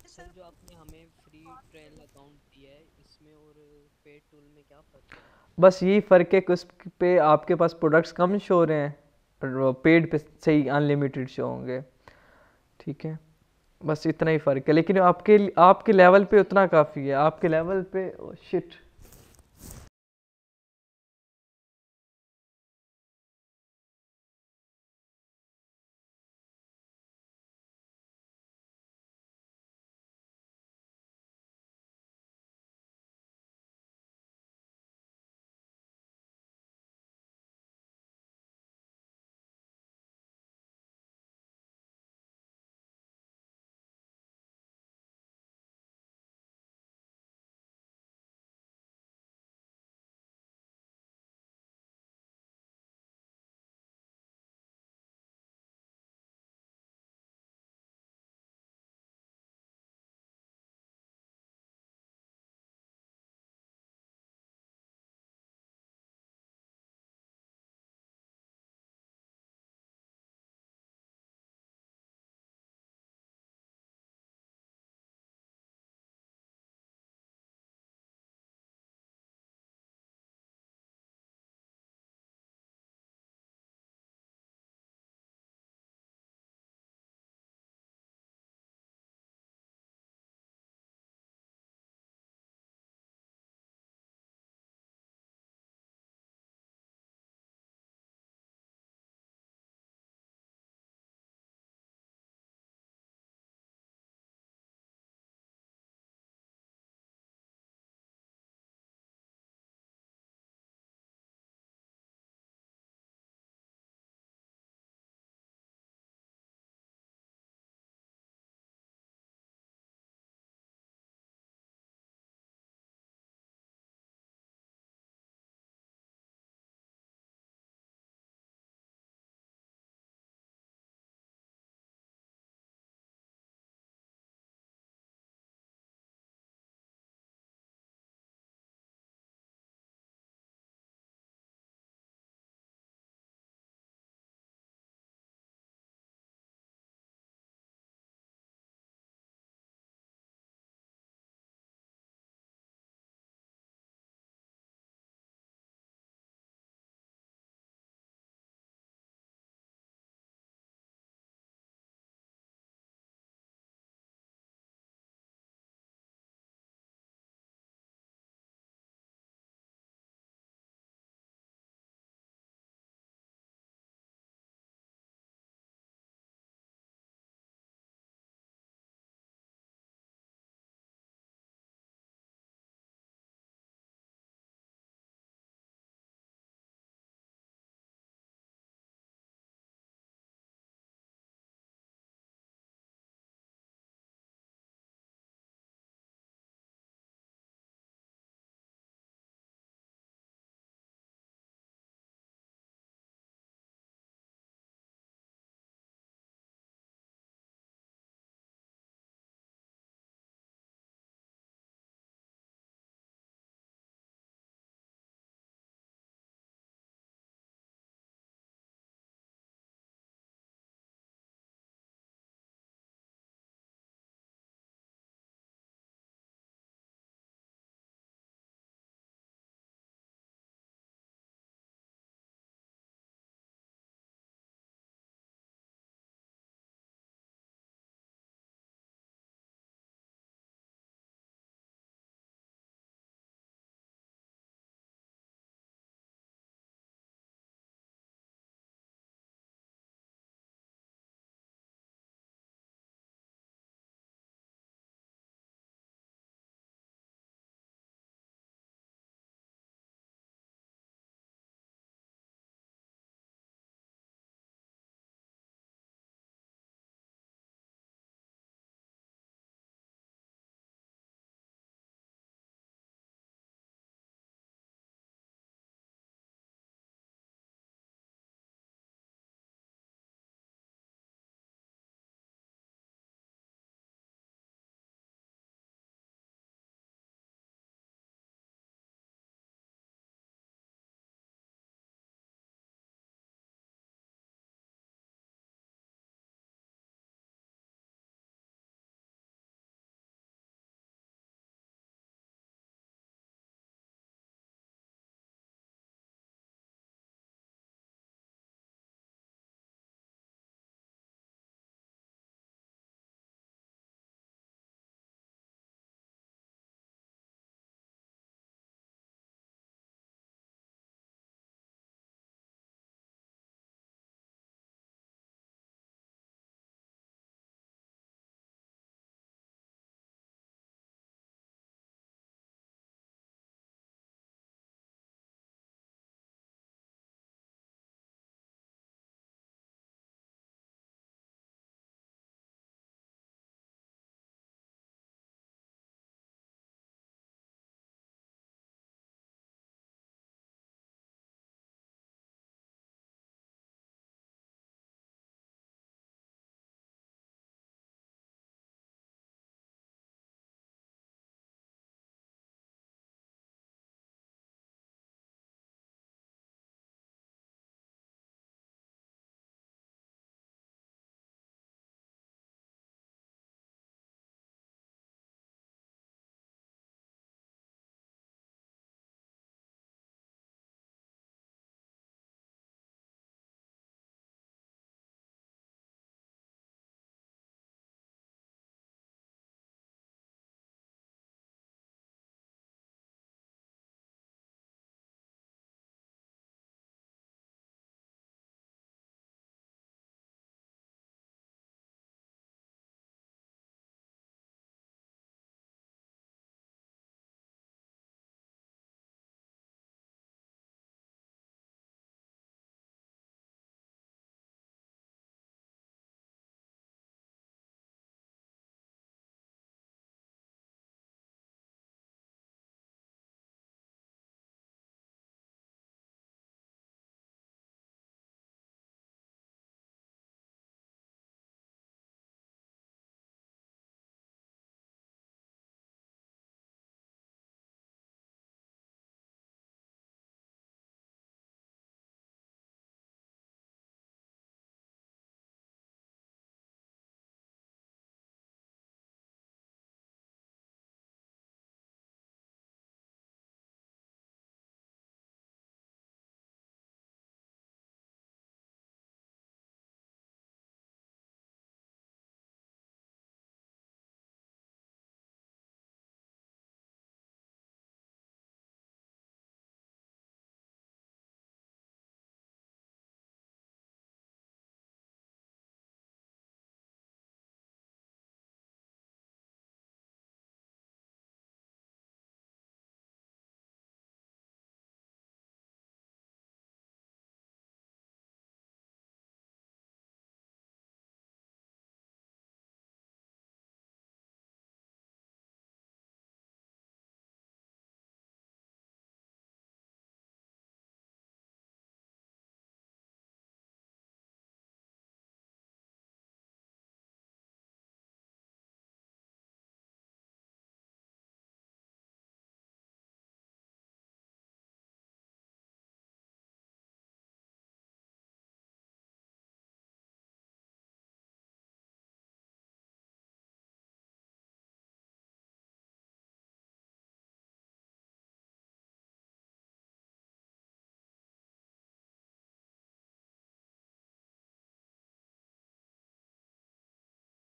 सर जो आपने हमें फ्री ट्रायल अकाउंट दिया है इसमें और पेड टूल में क्या फ़र्क है? बस यही फ़र्क है कि उस पे आपके पास प्रोडक्ट्स कम शो हो रहे हैं और पेड पे सही अनलिमिटेड शो होंगे। ठीक है, बस इतना ही फ़र्क है। लेकिन आपके लेवल पे उतना काफ़ी है। आपके लेवल पे शिट